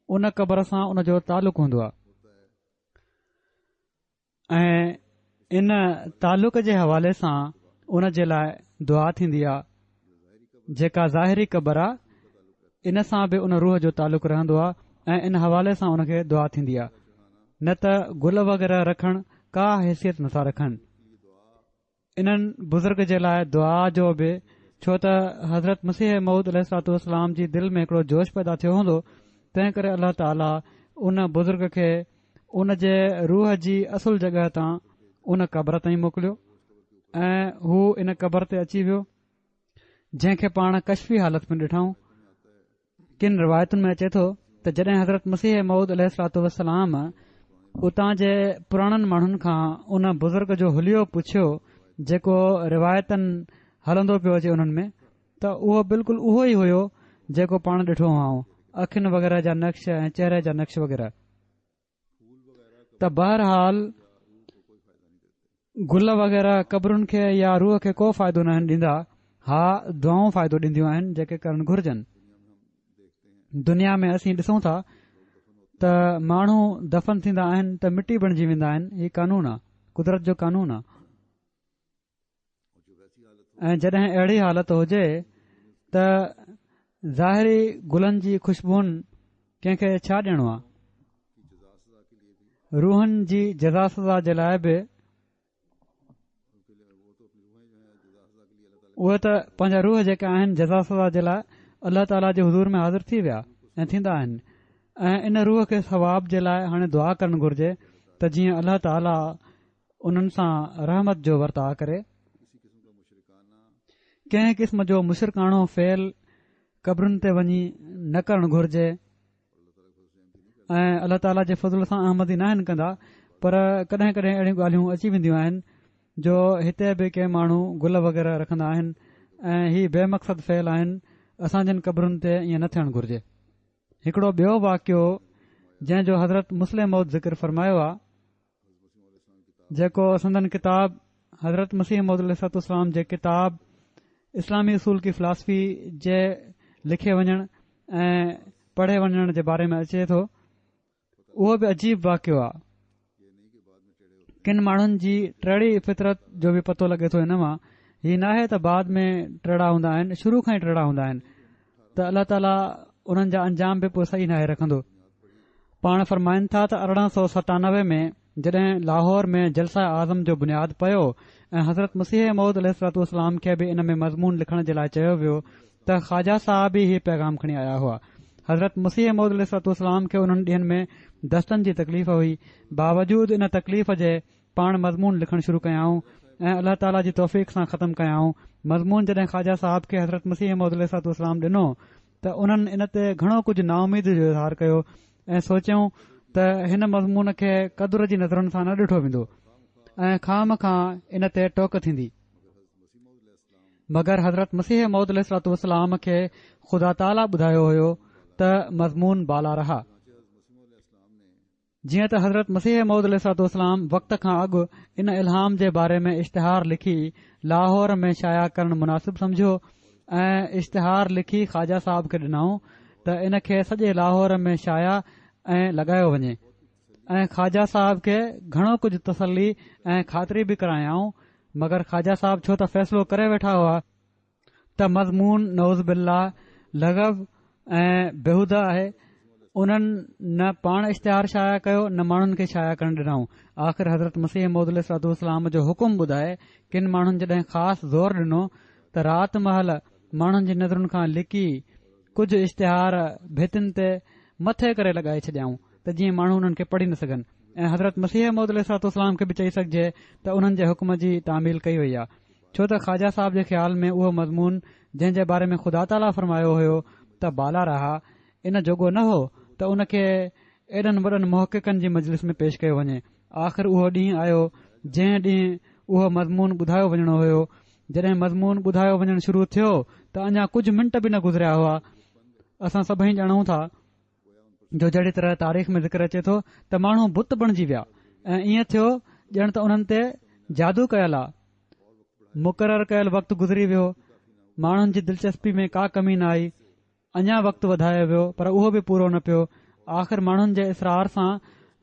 S2: उन क़बर सां उन जो तालुक़ हूंदो आहे। ऐं इन तालुक़ जे हवाले सां उन जे लाइ दुआ थींदी आहे। जेका ज़ाहिरी क़बर आहे, इन सां बि उन रूह जो तालुक़ रहंदो आहे ऐं इन हवाले सां उन खे दुआ थींदी आहे। न त गुल वग़ैरह रखणु का हैसियत नथा रखनि। इन्हनि बुज़ुर्ग जे लाइ दुआ जो बि, छो त हज़रत मसीह मऊद अलैहिस्सलाम जी दिलि में हिकिड़ो जोश पैदा थियो हूंदो, तंहिं करे अल्लाह ताला उन बुज़ुर्ग खे उन जे रूह जी असुल जॻह तां उन क़बर ताईं मोकिलियो ऐं हू इन क़बर ते अची वियो, जंहिंखे पाण कशफी हालत में ॾिठऊं। किन रिवायतुनि में अचे थो त जॾहिं हज़रत मसीह मऊद अलैहिस्सलाम उतां जे पुराणनि माण्हुनि खां उन बुज़ुर्ग जो हुलियो पुछियो, जेको रिवायतनि हलंदो पियो अचे उन्हनि में, त उहो बिल्कुलु उहो ई हुयो जेको पाण ॾिठो हुआऊं, अखियुनि वग़ैरह जा नक्श ऐं चेहरे जा नक्श वग़ैरह। त बहरहाल गुल वग़ैरह क़बरुनि खे या रूह खे को फ़ाइदो न ॾींदा। हा, दुआऊं फ़ाइदो ॾींदियूं आहिनि जेके करणु घुर्जनि। दुनिया में असीं ॾिसूं था त माण्हू दफ़न थींदा आहिनि त मिटी बणिजी वेंदा आहिनि। हीउ कानून आहे, कुदरत जो कानून आहे। ऐं जॾहिं अहिड़ी हालत हुजे त ज़ाहिरी गुलनि जी ख़ुशबूनि कंहिंखे छा ॾियणो आहे? रूहनि जी जज़ा सज़ा जे लाइ बि उहे त पंहिंजा रूह जेके आहिनि जज़ा सज़ा जे लाइ अल्लाह ताला जे हुज़ूर में हाज़िर थी विया ऐं थींदा आहिनि ऐं इन रूह खे सवाब जे लाइ हाणे दुआ करणु घुर्जे त जीअं अल्लाह ताला उन्हनि सां रहमत जो वर्ताव करे। कंहिं क़िस्म जो मुशरकाणो फ़ेल क़बरुनि ते वञी न करणु घुर्जे ऐं अल्लाह ताला जे फज़ल सां अहमदी न आहिनि कंदा, पर कॾहिं कॾहिं अहिड़ियूं ॻाल्हियूं अची वेंदियूं आहिनि जो हिते बि के माण्हू गुल वग़ैरह रखंदा आहिनि ऐं ही बेमक़सद फ़ेल आहिनि। असां जिन क़बरुनि ते ईअं न थियणु घुर्जे। हिकिड़ो ॿियो वाक़ियो जंहिंजो हज़रत मुस्लिम मौद ज़िक्र फ़रमायो आहे, जेको संदन किताब हज़रत मसीह मौद अलैहिस्सलाम जे किताब इस्लामी उसूल की फ़िलासफ़ी जे लिखे वञण ऐं पढ़े वञण जे बारे में अचे थो, उहो बि अजीब वाक़ियो आहे। किन माण्हुनि जी टेड़ी फितरत जो बि पतो लॻे थो हिन मां। हीउ नाहे त बाद में टेड़ा हूंदा आहिनि, शुरू खां ई टेड़ा हूंदा आहिनि, त अल्लाह ताला उन्हनि जा अंजाम बि पोइ सही नाहे रखंदो। पाण फ़रमाइनि था त 1897 में जॾहिं लाहौर में जलसा आज़म जो बुनियादु पियो ऐं हज़रत मसीह मौद अलैहिस्सलाम खे बि इन में मज़मून लिखण जे लाइ चयो वियो त ख़्वाजा साहब ई पैगाम खणी आया हुआ। हज़रत मसीह मौद अलैहिस्सलाम खे उन्हनि ॾींहनि में दस्तनि जी तकलीफ़ हुई। बावजूद इन तकलीफ़ जे पाण मज़मून लिखणु शुरू कयाऊं ऐं अल्लाह ताला जी तौफ़ीक़ सां ख़तमु कयाऊं। मज़मून जॾहिं ख़्वाजा साहब खे हज़रत मसीह मौद अलैहिस्सलाम ॾिनो त उन्हनि इन ते घणो कुझु नाउमीद जो इज़हार कयो ऐं सोचियूं त हिन मज़मून खे क़दुर जी नज़रुनि सां न ॾिठो वेंदो ऐं खाम खां इन ते टोक थींदी। मगर हज़रत मसीह मौद अलैहिस्सलाम खे ख़ुदा ताला ॿुधायो हुयो त मज़मून बाला रहा। जीअं त हज़रत मसीह मौद अलैहिस्सलाम वक़्त खां अॻु इन इल्हाम जे बारे में इश्तिहार लिखी लाहौर में शाया करणु मुनासिब समझियो ऐं इश्तिहार लिखी ख़्वाजा साहब खे ॾिनऊं त इन खे सॼे लाहौर में शाया ऐं लॻायो वञे ऐं ख़्वाजा साहब खे घणो कुझु तसली ऐं ख़ातिरी बि करायाऊं। मगर ख़्वाजा साहब छो त फ़ैसिलो करे वेठा हुआ त मज़मून नौज़ बिल्ला लग़व ऐं बेहुदा आहे, उन्हनि न पाण इश्तिहार शाया कयो न माण्हुनि खे शाया करणु ॾिनऊं। आख़िर हज़रत मसीह मौद अलैहिस्सलाम जो हुकुम ॿुधाए किन माण्हुनि जॾहिं ख़ासि ज़ोर ॾिनो त राति महल माण्हुनि जी नज़रुनि खां लिकी कुझु इश्तिहार भितियुनि ते मथे करे लॻाए छॾियाऊं त जीअं माण्हू उन्हनि खे पढ़ी न सघनि ऐं हज़रत मसीह मौद अलैहिस्सलाम खे बि चई सघिजे त उन्हनि जे हुकुम जी तामील कई वई आहे, छो त ख़्वाजा साहब जे ख़्याल में उहो मज़मून जंहिं जे बारे में ख़ुदा ताला फ़रमायो हुयो त बाला रहा इन जोॻो न हो त उन खे एॾनि वॾनि मुहक़िक़नि जी मजलिस में पेश कयो वञे। आख़िर उहो ॾींहुं आयो जंहिं ॾींहुं उहो मज़मून ॿुधायो वञणो हुयो। जॾहिं मज़मून ॿुधायो वञणु शुरू थियो त अञा कुझु मिंट बि न गुज़रिया हुआ। असां सभई ॼाणूं था जो जहिड़ी तरह तारीख़ में ज़िक्र अचे थो त माण्हू बुत बणिजी विया ऐं ईअं थियो ॼण त उन्हनि ते जादू कयल आहे। मुक़ररु कयल वक़्तु गुज़री वियो, माण्हुनि जी दिलचस्पी में का कमी न आई, अञा वक़्तु वधायो वियो पर उहो बि पूरो न पियो। आख़िर माण्हुनि जे इसरार सां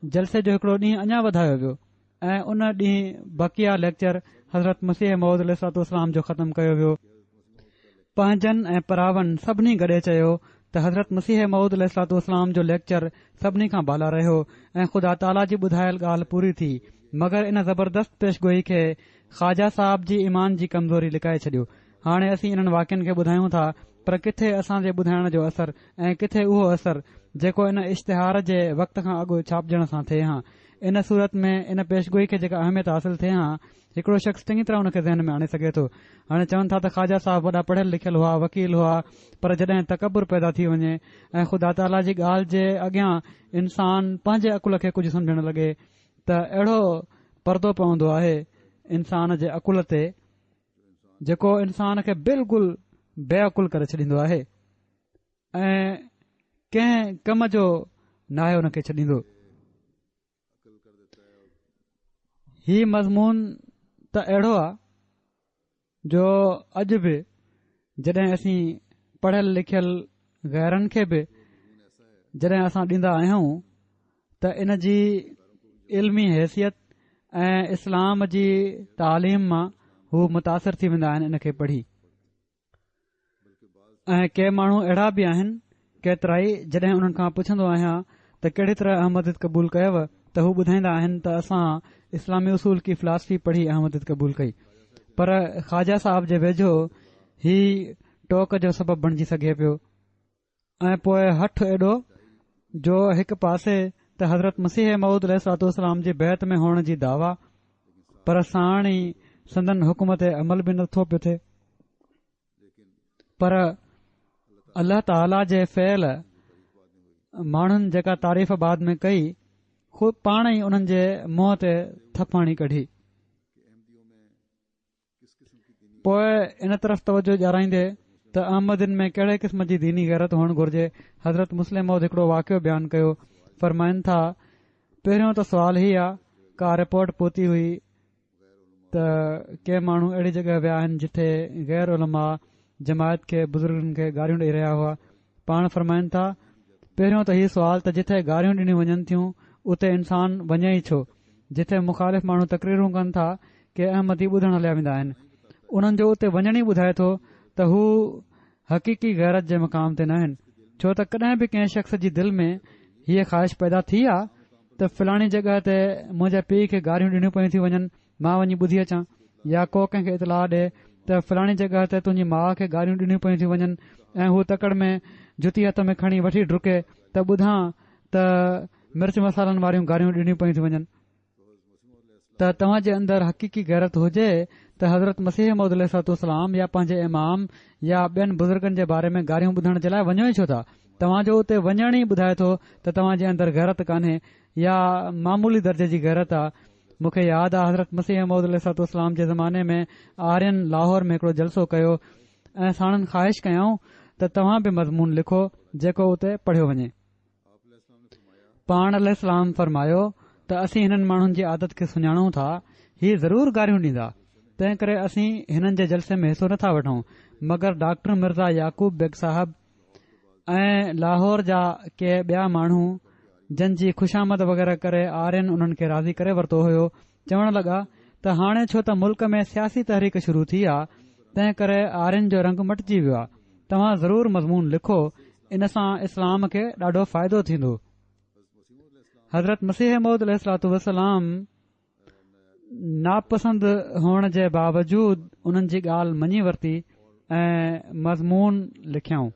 S2: जलसे जो हिकिड़ो ॾींहुं अञा वधायो वियो ऐं उन ॾींहुं बकिया लेक्चर हज़रत मसीह मौद अलैहिस्सलाम जो ख़तमु कयो वियो। पंहिंजनि ऐं परावनि सभिनी गॾे चयो त हज़रत मसीह मौद अलैहिस्सलाम जो लेक्चर सभिनी खां बाला रहियो ऐं ख़ुदा ताला जी ॿुधायल ॻाल्हि पूरी थी। मगर इन ज़बरदस्त पेशगोई खे ख़्वाजा साहब जी ईमान जी कमज़ोरी लिकाए छॾियो। हाणे असीं इन्हनि वाक्यनि खे ॿुधायूं था, पर किथे असां जे ॿुधाइण जो असर ऐं किथे उहो असर जेको इन इश्तिहार जे वक़्त खां अॻु छापजण सां थिए हा। इन सूरत में इन पेशगोई खे जेका अहमियत हासिल थिए हा, हिकिड़ो शख़्स चङी तरह हुन खे ज़हन में आणे सघे थो। हाणे चवनि था त ख़्वाजा साहब वॾा पढ़ियल लिखियल हुआ, वकील हुआ, पर जॾहिं तकबुर पैदा थी वञे ऐं ख़ुदा ताला जी ॻाल्हि जे अॻियां इंसान पंहिंजे अकुल खे कुझु सम्झणु लॻे त अहिड़ो परदो पवंदो आहे इंसान जे अकुल ते जेको इंसान खे बिल्कुलु बेअकुल करे छॾींदो आहे ऐं कंहिं कम जो नाहे हुन खे छॾींदो। ही मज़मून त अहिड़ो आहे जो अॼु बि जॾहिं असीं पढ़ियल लिखियल गैरनि खे बि जॾहिं असां ॾींदा आहियूं त इन जी इल्मी हैसियत ऐं इस्लाम जी तालीम मां हू मुतासिर थी वेंदा आहिनि इन खे पढ़ी। ऐं के माण्हू अहिड़ा बि आहिनि केतिराई जॾहिं उन्हनि खां पुछंदो आहियां त कहिड़ी तरह अहमद क़बूल कयव त हू ॿुधाईंदा आहिनि त असां इस्लामी उसूल की फ़िलासफ़ी पढ़ी अहमद क़बूल कई। पर ख़्वाजा साहब जे वेझो ही टोक जो सबबु बणिजी सघे पियो। ऐं पोइ हठ एॾो जो हिकु पासे त हज़रत मसीह मऊद अलैहिस्सलाम जी बैत में हुअण जी दावा, पर साण ई संदन हुकुम ते अमल बि नथो पियो थिए। पर अल्लाह ताला जे फ़ैल माण्हुनि जेका तारीफ़ बाद में कई, ख़ुदि पाण ई उन्हनि जे मुंहं ते थपाणी कढी। पोइ इन तरफ़ तवजो ॾियाराईंदे त अहमदिन में कहिड़े क़िस्म जी दीनी गैरत हुअणु घुर्जे, हज़रत मुस्लिम मौद हिकिड़ो वाक़ियो बयानु कयो। फरमाइनि था, पहिरियों त सुवाल ही आहे, का रिपोर्ट पहुती हुई त के माण्हू अहिड़ी जॻह विया आहिनि जिथे गैर उलमा जमायत खे बुज़ुर्गनि खे गारियूं ॾेई रहिया हुआ। पाण फरमाइनि था, पहिरियों त हीउ सुवाल त जिथे गारियूं ॾिनियूं वञनि थियूं उते इंसान वञे ई छो? जिथे मुखालिफ़ माण्हू तकरीरूं कनि था के अहमदी ॿुधण हलिया वेंदा आहिनि, उन्हनि जो उते वञण ई ॿुधाए थो त हू हक़ीक़ी गैरत जे मक़ाम ते न आहिनि। छो त कॾहिं बि कंहिं शख़्स जी दिलि में हीअ ख़्वाहिश पैदा थी आहे त फलाणी जॻह ते मुंहिंजे पीउ खे गारियूं ॾिनियूं पयूं थी वञनि, मां वञी ॿुधी अचां, या को कंहिंखे इतलाह ॾे त फलाणी जॻह ते तुंहिंजी माउ खे गारियूं ॾिनियूं पयूं थी वञनि, ऐं हू तकड़ में जुती हथ में खणी वठी डुके त ॿुधां त मिर्च मसालनि वारियूं गारियूं ॾिनियूं पयूं थी वञनि। त तव्हां जे अंदरि हक़ीक़ी गैरत हुजे त हज़रत मसीह मौद अलैहिस्सलाम या पंहिंजे इमाम या ॿियनि बुज़ुर्गनि जे बारे में गारियूं ॿुधण जे लाइ वञो ई छो था? तव्हांजो उते वञण ई ॿुधाए थो त तव्हां जे अंदरि गैरत कान्हे या मामूली दर्जे जी गैरत आहे। मूंखे यादि आहे, हज़रत मसीह मौद अलैहिस्सलाम जे ज़माने में आर्यन लाहौर में हिकिड़ो जलसो कयो ऐं साणनि ख़्वाहिश कयऊं त तव्हां बि मज़मून लिखो जेको उते पढ़ियो वञे। पाण अलैहिस्सलाम फरमायो त असीं हिननि माण्हुनि जी आदत खे सुञाणूं था, हीअ ज़रूर गारियूं ॾींदा, तंहिं करे असीं हिननि जे जलसे में हिसो नथा वठूं। मगर डॉक्टर मिर्ज़ा याकूब बेग साहब ऐं लाहौर जा के ॿिया माण्हू जंहिंजी खुशामद वग़ैरह करे आर्यन उन्हनि खे राज़ी करे वरितो हुयो, चवण लॻा त हाणे छो त मुल्क में सियासी तहरीक शुरू थी आहे, तंहिं करे आर्यन जो रंग मटिजी वियो आहे। तव्हां ज़रूर मज़मून लिखो, इन सां इस्लाम खे ॾाढो फ़ाइदो थींदो। हज़रत मसीह मौद अलैहिस्सलाम नापसंद हुअण जे बावजूद उन्हनि जी ॻाल्हि मञी वरिती ऐं मज़मून लिखियाऊं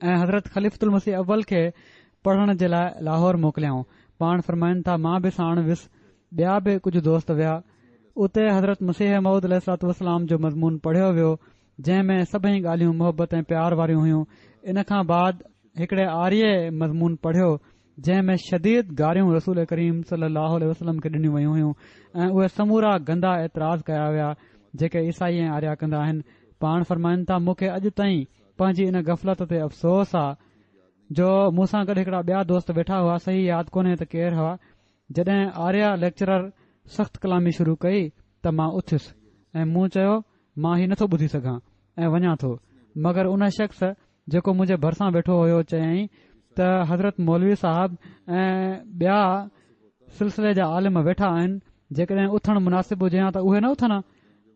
S2: ऐं हज़रत ख़लीफ़ुल मसीह अव्वल खे पढ़ण जे लाइ लाहौर मोकिलियाऊं। पाण फरमाइनि था, मां बि साण वियुसि, ॿिया बि कुझु दोस्त विया। उते हज़रत मसीह मौद अलैहिस्सलाम जो मज़मून पढ़ियो वियो, जंहिं में सभई ॻाल्हियूं मोहबत ऐं प्यार वारियूं हुयूं। इन खां बाद हिकिड़े आर्य मज़मून पढ़ियो जंहिं में शदीद गारियूं रसूल करीम सल्लल्लाहु अलैहि वसल्लम खे ॾिनियूं वयूं हुयूं ऐं उहे समूरा गंदा एतिराज़ कया विया जेके ईसाई ऐं आर्या कंदा आहिनि। पाण फरमाइनि था, मूंखे अॼु ताईं पंहिंजी इन गफ़लत ते अफ़सोस आहे जो मूंसां गॾु हिकिड़ा ॿिया दोस्त वेठा हुआ, सही यादि कोन्हे त केरु हुआ। जॾहिं आर्या लेक्चरर सख़्त कलामी शुरू कई त मां उथियुसि ऐं मूं चयो, मां ही नथो ॿुधी सघां ऐं वञा थो। मगर उन शख़्स जेको मुंहिंजे भरिसां वेठो हुयो चयईं त हज़रत मौलवी साहब ऐं ॿिया सिलसिले जा आलिम वेठा आहिनि, जेकॾहिं उथणु मुनासिबु हुजे हा त उहे न उथनि।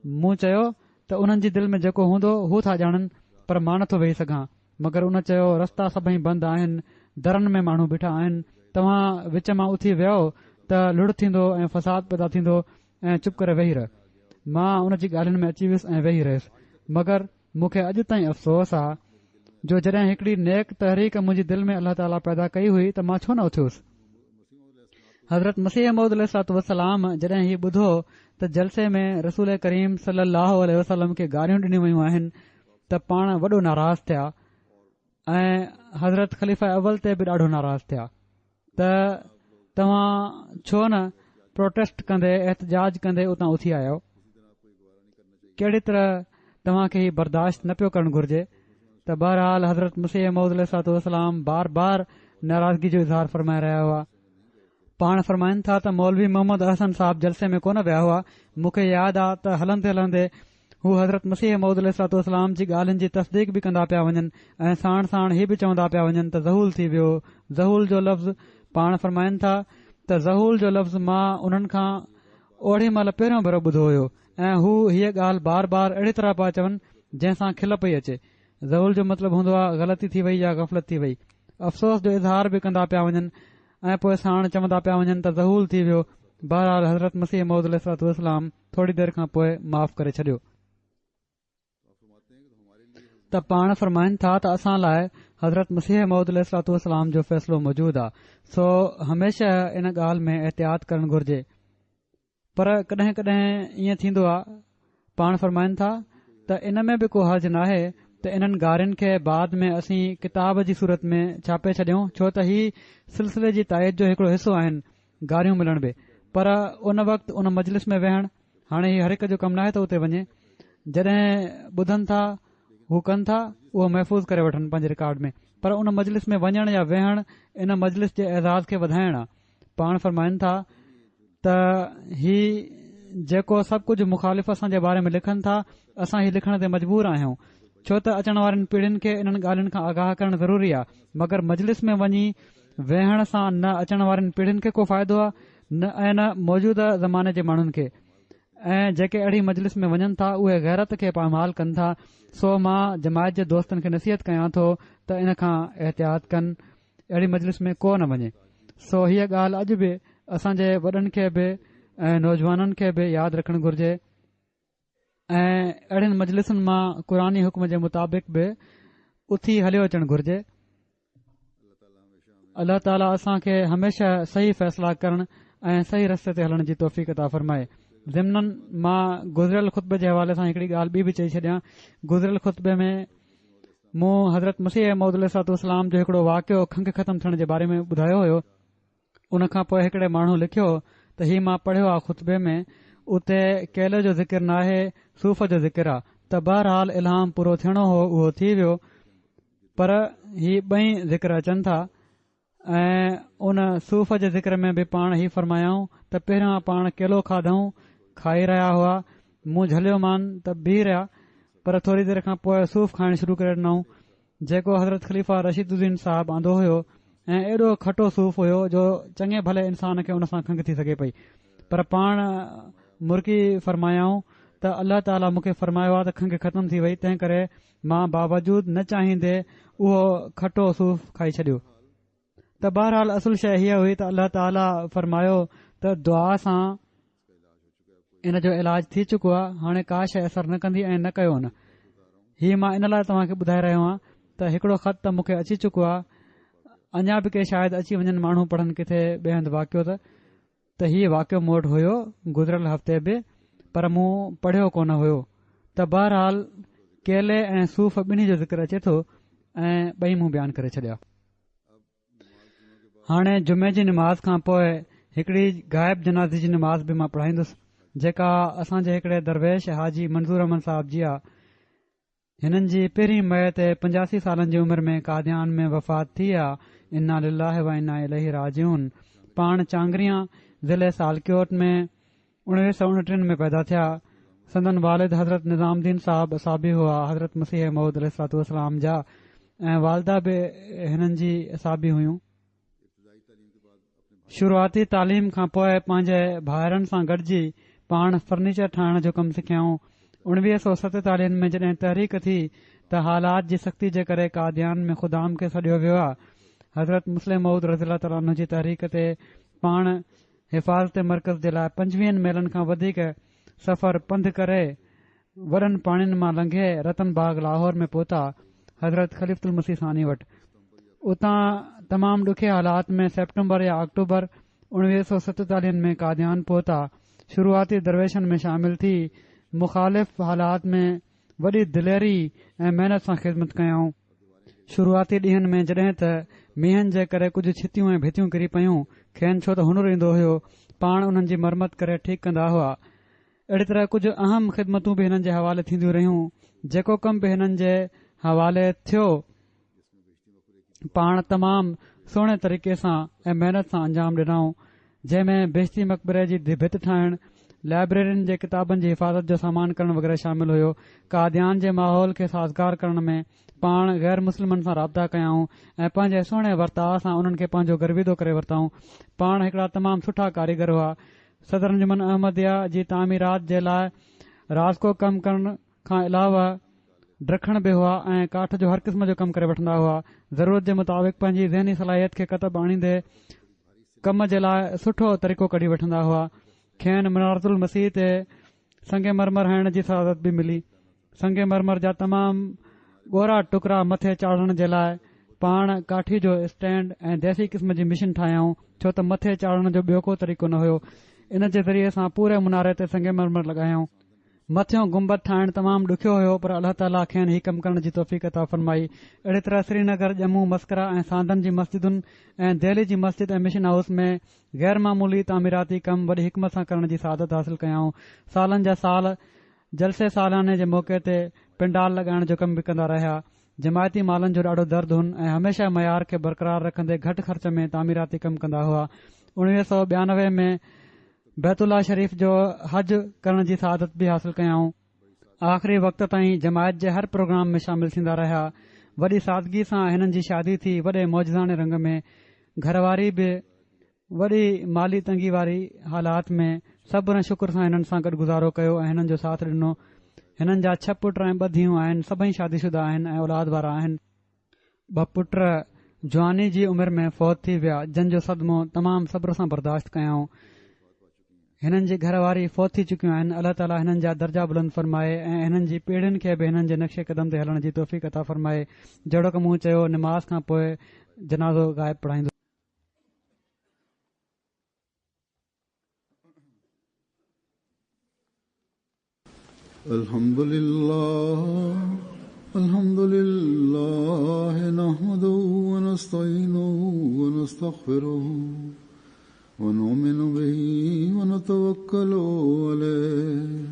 S2: मूं चयो त उन्हनि जी दिलि में जेको हूंदो हू था ॼाणनि, पर मां नथो वेही सघां। मगर उन चयो, रस्ता सभई बंदि आहिनि, दरनि में माण्हू बीठा आहिनि, तव्हां विच मां उथी वियो त लुड़ थींदो ऐं फसाद पैदा थींदो ऐं चुप करे वेही रह। मां उन जी ॻाल्हियुनि में अची वियुसि ऐं वेही रहियुसि। मगर मूंखे अॼु ताईं अफ़सोस आहे जो जॾहिं हिकिड़ी नेक तहरीक मुंहिंजी दिलि में अल्लाह ताला पैदा कई हुई त मां छो न उथियुसि। हज़रत मसीह मौद अलैहिस्सलाम जॾहिं हीउ ॿुधो त जलसे में रसूल करीम सल्लल्लाहु अलैहि वसल्लम खे गारियूं ॾिनियूं वयूं आहिनि त पाण वॾो नाराज़ थिया ऐं हज़रत ख़लीफ़ा अव्वल ते बि ॾाढो नाराज़ थिया त तव्हां छो न प्रोटेस्ट कंदे एहतजाज कंदे उतां उथी आयो। कहिड़ी तरह तव्हां खे हीउ बर्दाश्त न पियो करणु घुर्जे। त बहरहाल हज़रत मसीह मौद अलैहिस्सलाम बार बार नाराज़गी जो इज़हार फरमाए रहिया हुआ। पाण फरमाइनि था त मौलवी मोहम्मद अहसन साहब जलसे में कोन विया हुआ। मूंखे यादि आहे त हलंदे हलंदे हू हज़रत मसीह मौद अलैहिस्सलाम जी ॻाल्हियुनि जी तस्दीक बि कंदा पिया वञनि ऐं साण साण हीउ बि चवंदा पिया वञनि त ज़हूल थी वियो। ज़हूल जो लफ़्ज़ पाण फरमाइनि था त ज़हूल जो लफ़्ज़ मां उन्हनि खां ओड़ी महिल पहिरियों भेरो ॿुधो हुयो ऐं हू हीअ ॻाल्हि बार बार अहिड़ी तरह पिया चवनि जंहिंसां खिल पई अचे। ज़हूल जो मतिलबु हूंदो आहे ग़लती थी वई या गफ़लत थी वई। अफ़सोस जो इज़हार बि कंदा पिया वञनि ऐं पोइ साण चवंदा पिया वञनि त ज़हूल थी वियो। बहरहाल हज़रत मसीह मौद अलैहिस्सलाम थोरी देरि खां पोइ माफ़ करे छॾियो। त पाण फरमाइनि था त असां लाइ हज़रत मसीह मौद अलैहिस्सलाम जो फ़ैसिलो मौजूदु आहे। सो हमेशह इन ॻाल्हि में एहतियात करणु घुर्जे। पर कॾहिं कॾहिं ईअं थींदो आहे, पाण फरमाइनि था त इन में बि को हर्ज नाहे त इन्हनि गारियुनि खे बाद में असीं किताब जी सूरत में छापे छॾियूं, छो त ही सिलसिले जी ताईद जो हिकड़ो हिसो आहिनि गारियूं मिलण बि। पर उन वक़्तु उन मजलिस में वेहण, हाणे ही हर हिक जो कमु नाहे त उते वञे, जॾहिं ॿुधनि था हू कनि था उहो महफ़ूज़ करे वठनि पंहिंजे रिकॉर्ड में। पर उन मजलिस में वञण या वेहण इन मजलिस जे एज़ाज़ खे वधाइण आहे। पाण फरमाइनि था त ही जेको सभु कुझु मुख़ालिफ़ असां जे बारे में लिखनि था, असां ही लिखण ते मजबूर आहियूं, छो त अचण वारनि पीढ़ियुनि खे इन्हनि ॻाल्हियुनि खां आगाह करणु ज़रूरी आहे। मगर मजलिस में वञी वेहण सां न अचण वारनि पीढ़ियुनि खे को फ़ाइदो आहे, न मौजूदा ज़माने जे माण्हुनि खे। ऐं जेके अहिड़ी मजलिस में वञनि था उहे गैरत खे पामाल कनि था। सो मां जमायत जे दोस्तनि खे नसीहत कयां थो त इन खां एहतियात कनि, अहिड़ी मजलिस में को न वञे। सो हीअ ॻाल्हि अॼु बि असांजे वॾनि खे बि ऐं नौजवाननि खे बि यादि रखणु घुर्जे ऐं अहिड़ियुनि मजलिसुनि मां क़ुरानी हुक्म जे मुताबिक़ बि उथी हलियो अचणु घुर्जे। अल्लाह ताला असांखे हमेशह सही फ़ैसिला करणु ऐं सही रस्ते ते हलण जी तौफ़ीक़ अता फ़रमाए। ज़िमनन मां गुज़िरियल ख़ुतबे जे हवाले सां हिकड़ी ॻाल्हि ॿी बि चई छॾियां। गुज़िरियल ख़ुतबे में मूं हज़रत मसीह मौद अलैहिस्सलाम जो हिकड़ो वाक़ियो खंघि ख़तमु थियण जे बारे में ॿुधायो हुयो। उन खां पोइ हिकड़े माण्हू लिखियो त ही मां पढ़ियो आहे ख़ुतबे में, उते केले जो ज़िक्र नाहे, सूफ़ जो ज़िक्र आहे। त बहरहाल इल्हाम पूरो थियणो हो, उहो थी वियो, पर ही ॿई ज़िक्र अचनि था। ऐं उन सूफ़ जे ज़िक्र में बि पाण ही फरमायाऊं त पहिरियां पाण केलो खाधऊं, खाई रहिया हुआ, मूं झलियो मान त बीह रहिया, पर थोरी देर खां पोइ सूफ़ खाइण शुरू करे ॾिनऊं, जेको हज़रत ख़लीफ़ा रशीदुद्दीन साहिब आंदो हुयो। ऐं एॾो खटो सूफ़ हुयो जो चङे भले इंसान खे उन सां खंघि थी सघे पई। पर पाण मुर्की फरमायाऊं त अल्लाह ताला मूंखे फरमायो आहे त खंघि ख़तमु थी वई, तंहिं करे मां बावजूद न चाहींदे उहो खटो सूफ़ खाई छॾियो। त बहरहाल असुल शइ हीअ हुई त अल्लाह ताला फरमायो त दुआ सां इन जो इलाज थी चुको आहे, हाणे का शइ असर न कंदी ऐं न कयो न। हीअ मां इन लाइ तव्हां खे ॿुधाए रहियो आहियां त हिकड़ो ख़त त मूंखे अची चुको आहे, अञा बि के शायदि अची वञनि माण्हू पढ़नि किथे ॿिए हंधि वाक़ियो त हीअ वाक़ियो मूं वटि हुयो गुज़िरियल हफ़्ते बि, पर मूं पढ़ियो कोन हुयो। त बहरहाल केले ऐं सूफ़ ॿिन्ही जो ज़िक्र अचे थो ऐं ॿई मूं बयानु करे छॾिया। हाणे जुमे जी नमाज़ खां पोइ हिकड़ी गाइब जनाज़े जी नमाज़ बि मां पढ़ाईंदुसि, जेका असांजे हिकड़े दरवेश हाजी मंज़ूर अहमद साहब जी आहे। हिननि जी पहिरीं मई ते 85 सालनि जी उमिरि में कादियान में वफ़ात थी आहे। इन्ना लिल्लाहि व इन्ना इलैहि राजिऊन। पाण चांगरिया ज़िले सालकोट में 1929 में पैदा थिया। संदन वालिद हज़रत निज़ामुद्दीन साहब असाबी हुआ हज़रत मसीह मौद अलैहिस्सलाम जा, ऐं वालदा बि हिननि जी असाबी हुयूं। शुरूआती तालीम खां पोइ पंहिंजे भाइरनि सां गॾिजी पाण फर्नीचर ठाहिण जो कमु सिखियाऊं। 1947 में जॾहिं तहरीक थी त हालात जी सख़्ती जे करे कादियान में ख़ुदाम खे सॾियो वियो आहे। हज़रत मुस्लिम मऊद रज़ी अल्लाह ताला जी तहरीक ते पाण हिफ़ाज़त मर्कज़ जे लाइ 25 मेलनि खां वधीक सफ़र पंधु करे वॾनि पाणियुनि मां लंघे रतन बाग लाहौर में पहुता हज़रत ख़लीफ़ुल मसीह सानी वटि। उतां तमामु ॾुखे हालात में सेप्टेम्बर या अक्टूबर 1947 में कादियान पहुता। शुरूआती दरवेशनि में शामिल थी मुख़ालिफ़ हालात में वॾी दिलेरी ऐं महिनत सां ख़िदमत कयाऊं। शुरूआती ॾींहनि में जॾहिं त मींहनि जे करे कुझु छितियूं ऐं भितियूं किरी पयूं, खेनि छो त हुनुर ईंदो हुयो, पाण उन्हनि जी मरमत करे ठीकु कंदा हुआ। अहिड़ी तरह कुझु अहम ख़िदमतूं बि हिननि जे हवाले थींदियूं रहियूं। जेको कमु बि हिननि जे हवाले थियो पाण तमामु सुहिणे तरीक़े सां ऐं महिनत सां अंजाम ॾिनऊं, जंहिंमें बेशती मक़बरे जी भित ठाहिण, लाइब्रेरियुनि जे किताबनि जी हिफ़ाज़त जो सामान करण वग़ैरह शामिल हुयो। कादियान जे माहौल खे साज़गार करण में पाण गैर मुस्लिमनि सां राब्ता कयाऊं ऐं पंहिंजे सुहिणे वर्ताव सां उन्हनि खे पंहिंजो गर्विदो करे वरिताऊं। पाण हिकड़ा तमामु सुठा कारीगर हुआ। सदर अंजुमन अहमदिया जी तामीरात जे लाइ राज़को कमु करण खां अलावा ड्रखण बि हुआ ऐं काठ जो हर क़िस्म जो कमु करे वठंदा हुआ। ज़रूरत जे मुताबिक़ पंहिंजी ज़हनी सलाहियत खे कतब आणींदे कम जे लाइ सुठो तरीक़ो कढी वठंदा हुआ। खेनि मनारतुल मसीह ते संगे मरमर हणण जी सआदत बि मिली। संगे मरमर जा तमामु ॻोरा टुकड़ा मथे चाढ़ण जे लाइ पाण काठी जो स्टैंड ऐं देसी क़िस्म जी मशीन ठाहियाऊं, छो त मथे चाढ़ण जो ॿियो को तरीक़ो न हुयो। इन जे ज़रिए असां पूरे मुनारे ते संगमरमर लॻायाऊं। मथियों गुंबद ठाहिण तमामु ॾुखियो हुयो, पर अल्लाह ताला खेनि हीउ कमु करण जी तौफ़ीक़ अता फरमाई। अहिड़ी तरह श्रीनगर, जम्मू, मस्करा ऐं सांदन जी मस्जिदुनि ऐं दिल्ली जी मस्जिद ऐं मिशन हाउस में गैर मामूली तामीराती कम वॾी हिकमत सां करण जी सआदत हासिल कयाऊं। सालनि जा साल जलसे सालाने जे मौक़े ते पिंडाल लॻाइण जो कमु बि कंदा रहिया। जमायती मालनि जो ॾाढो दर्द हुन ऐं हमेशा मयार खे बरक़रार रखंदे घटि ख़र्च में तामीराती कमु कंदा हुआ। 1992 में बैतुल्ला शरीफ़ जो हज करण जी सआदत बि हासिल कयाऊं। आख़िरी वक़्त ताईं जमायत जे हर प्रोग्राम में शामिल थींदा रहिया। वॾी सादगी सां हिननि जी शादी थी, वॾे मौजज़ाने रंग में। घरवारी बि वॾी माली तंगी वारी हालात में सब्र ऐं शुक्र सां हिननि सां गॾु गुज़ारो कयो ऐं हिननि जो साथ ॾिनो। हिननि जा 6 पुट ऐं 2 धीअरूं आहिनि। सभई शादीशुदा आहिनि ऐं औलाद वारा आहिनि। 2 पुट जवानी जी उमिरि में फ़ौत थी विया, जंहिंजो सदमो तमामु सब्र सां बर्दाश्त कयाऊं। हिननि जी घरवारी फ़ौत थी चुकियूं आहिनि। अल्लाह ताला हिननि जा दर्जा बुलंद फरमाए ऐं हिननि जी पीढ़ियुनि खे बि हिननि जे नक्शे क़दम ते हलण जी तौफ़ीक़ अता फरमाए। जहिड़ो की मूं चयो, नमाज़ खां पोइ जनाज़ो ग़ाइब पढ़ाईंदो।
S1: अल्हम्दुलिल्लाह नहमदुहु व नस्तईनुहु व नस्तगफिरुहु व नु'मिनु बिही व नतवक्कलु अलैहि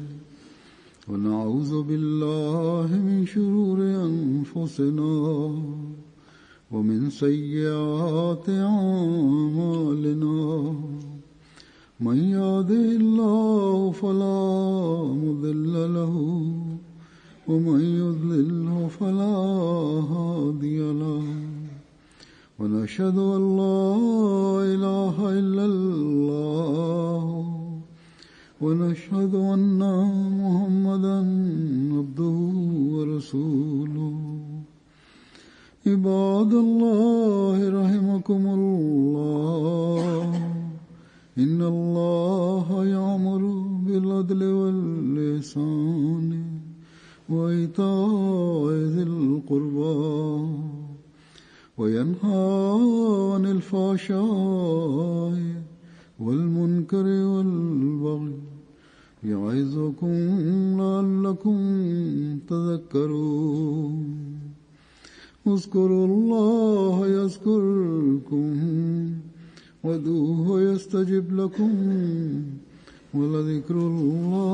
S1: व नऊज़ु बिल्लाहि मिन शुरूरि अनफुसिना व मिन सय्यिआति अअमालिना। मन यहदिहिल्लाहु फला मुदिल्ल लहु वमन युद्लिल्हु फला हादिय लहु वनशहदु अन ला इलाहा इल्लल्लाह वनशहदु अन्ना मुहम्मदन अब्दुहु व रसूलुहु। इबादल्लाहि रहिमकुमुल्लाह इन्नल्लाहा यअमुरु बिल अदलि वल इहसानि व ईताइ ज़िल क़ुर्बा व यन्हा अनिल फ़हशाइ वल मुनकरि वल बग़ि यइज़ुकुम लअल्लकुम तज़क्करून। उज़्कुरुल्लाह यज़्कुरुकुम वदूहु यस्तजिब लकुम वलज़िक्रुल्लाहि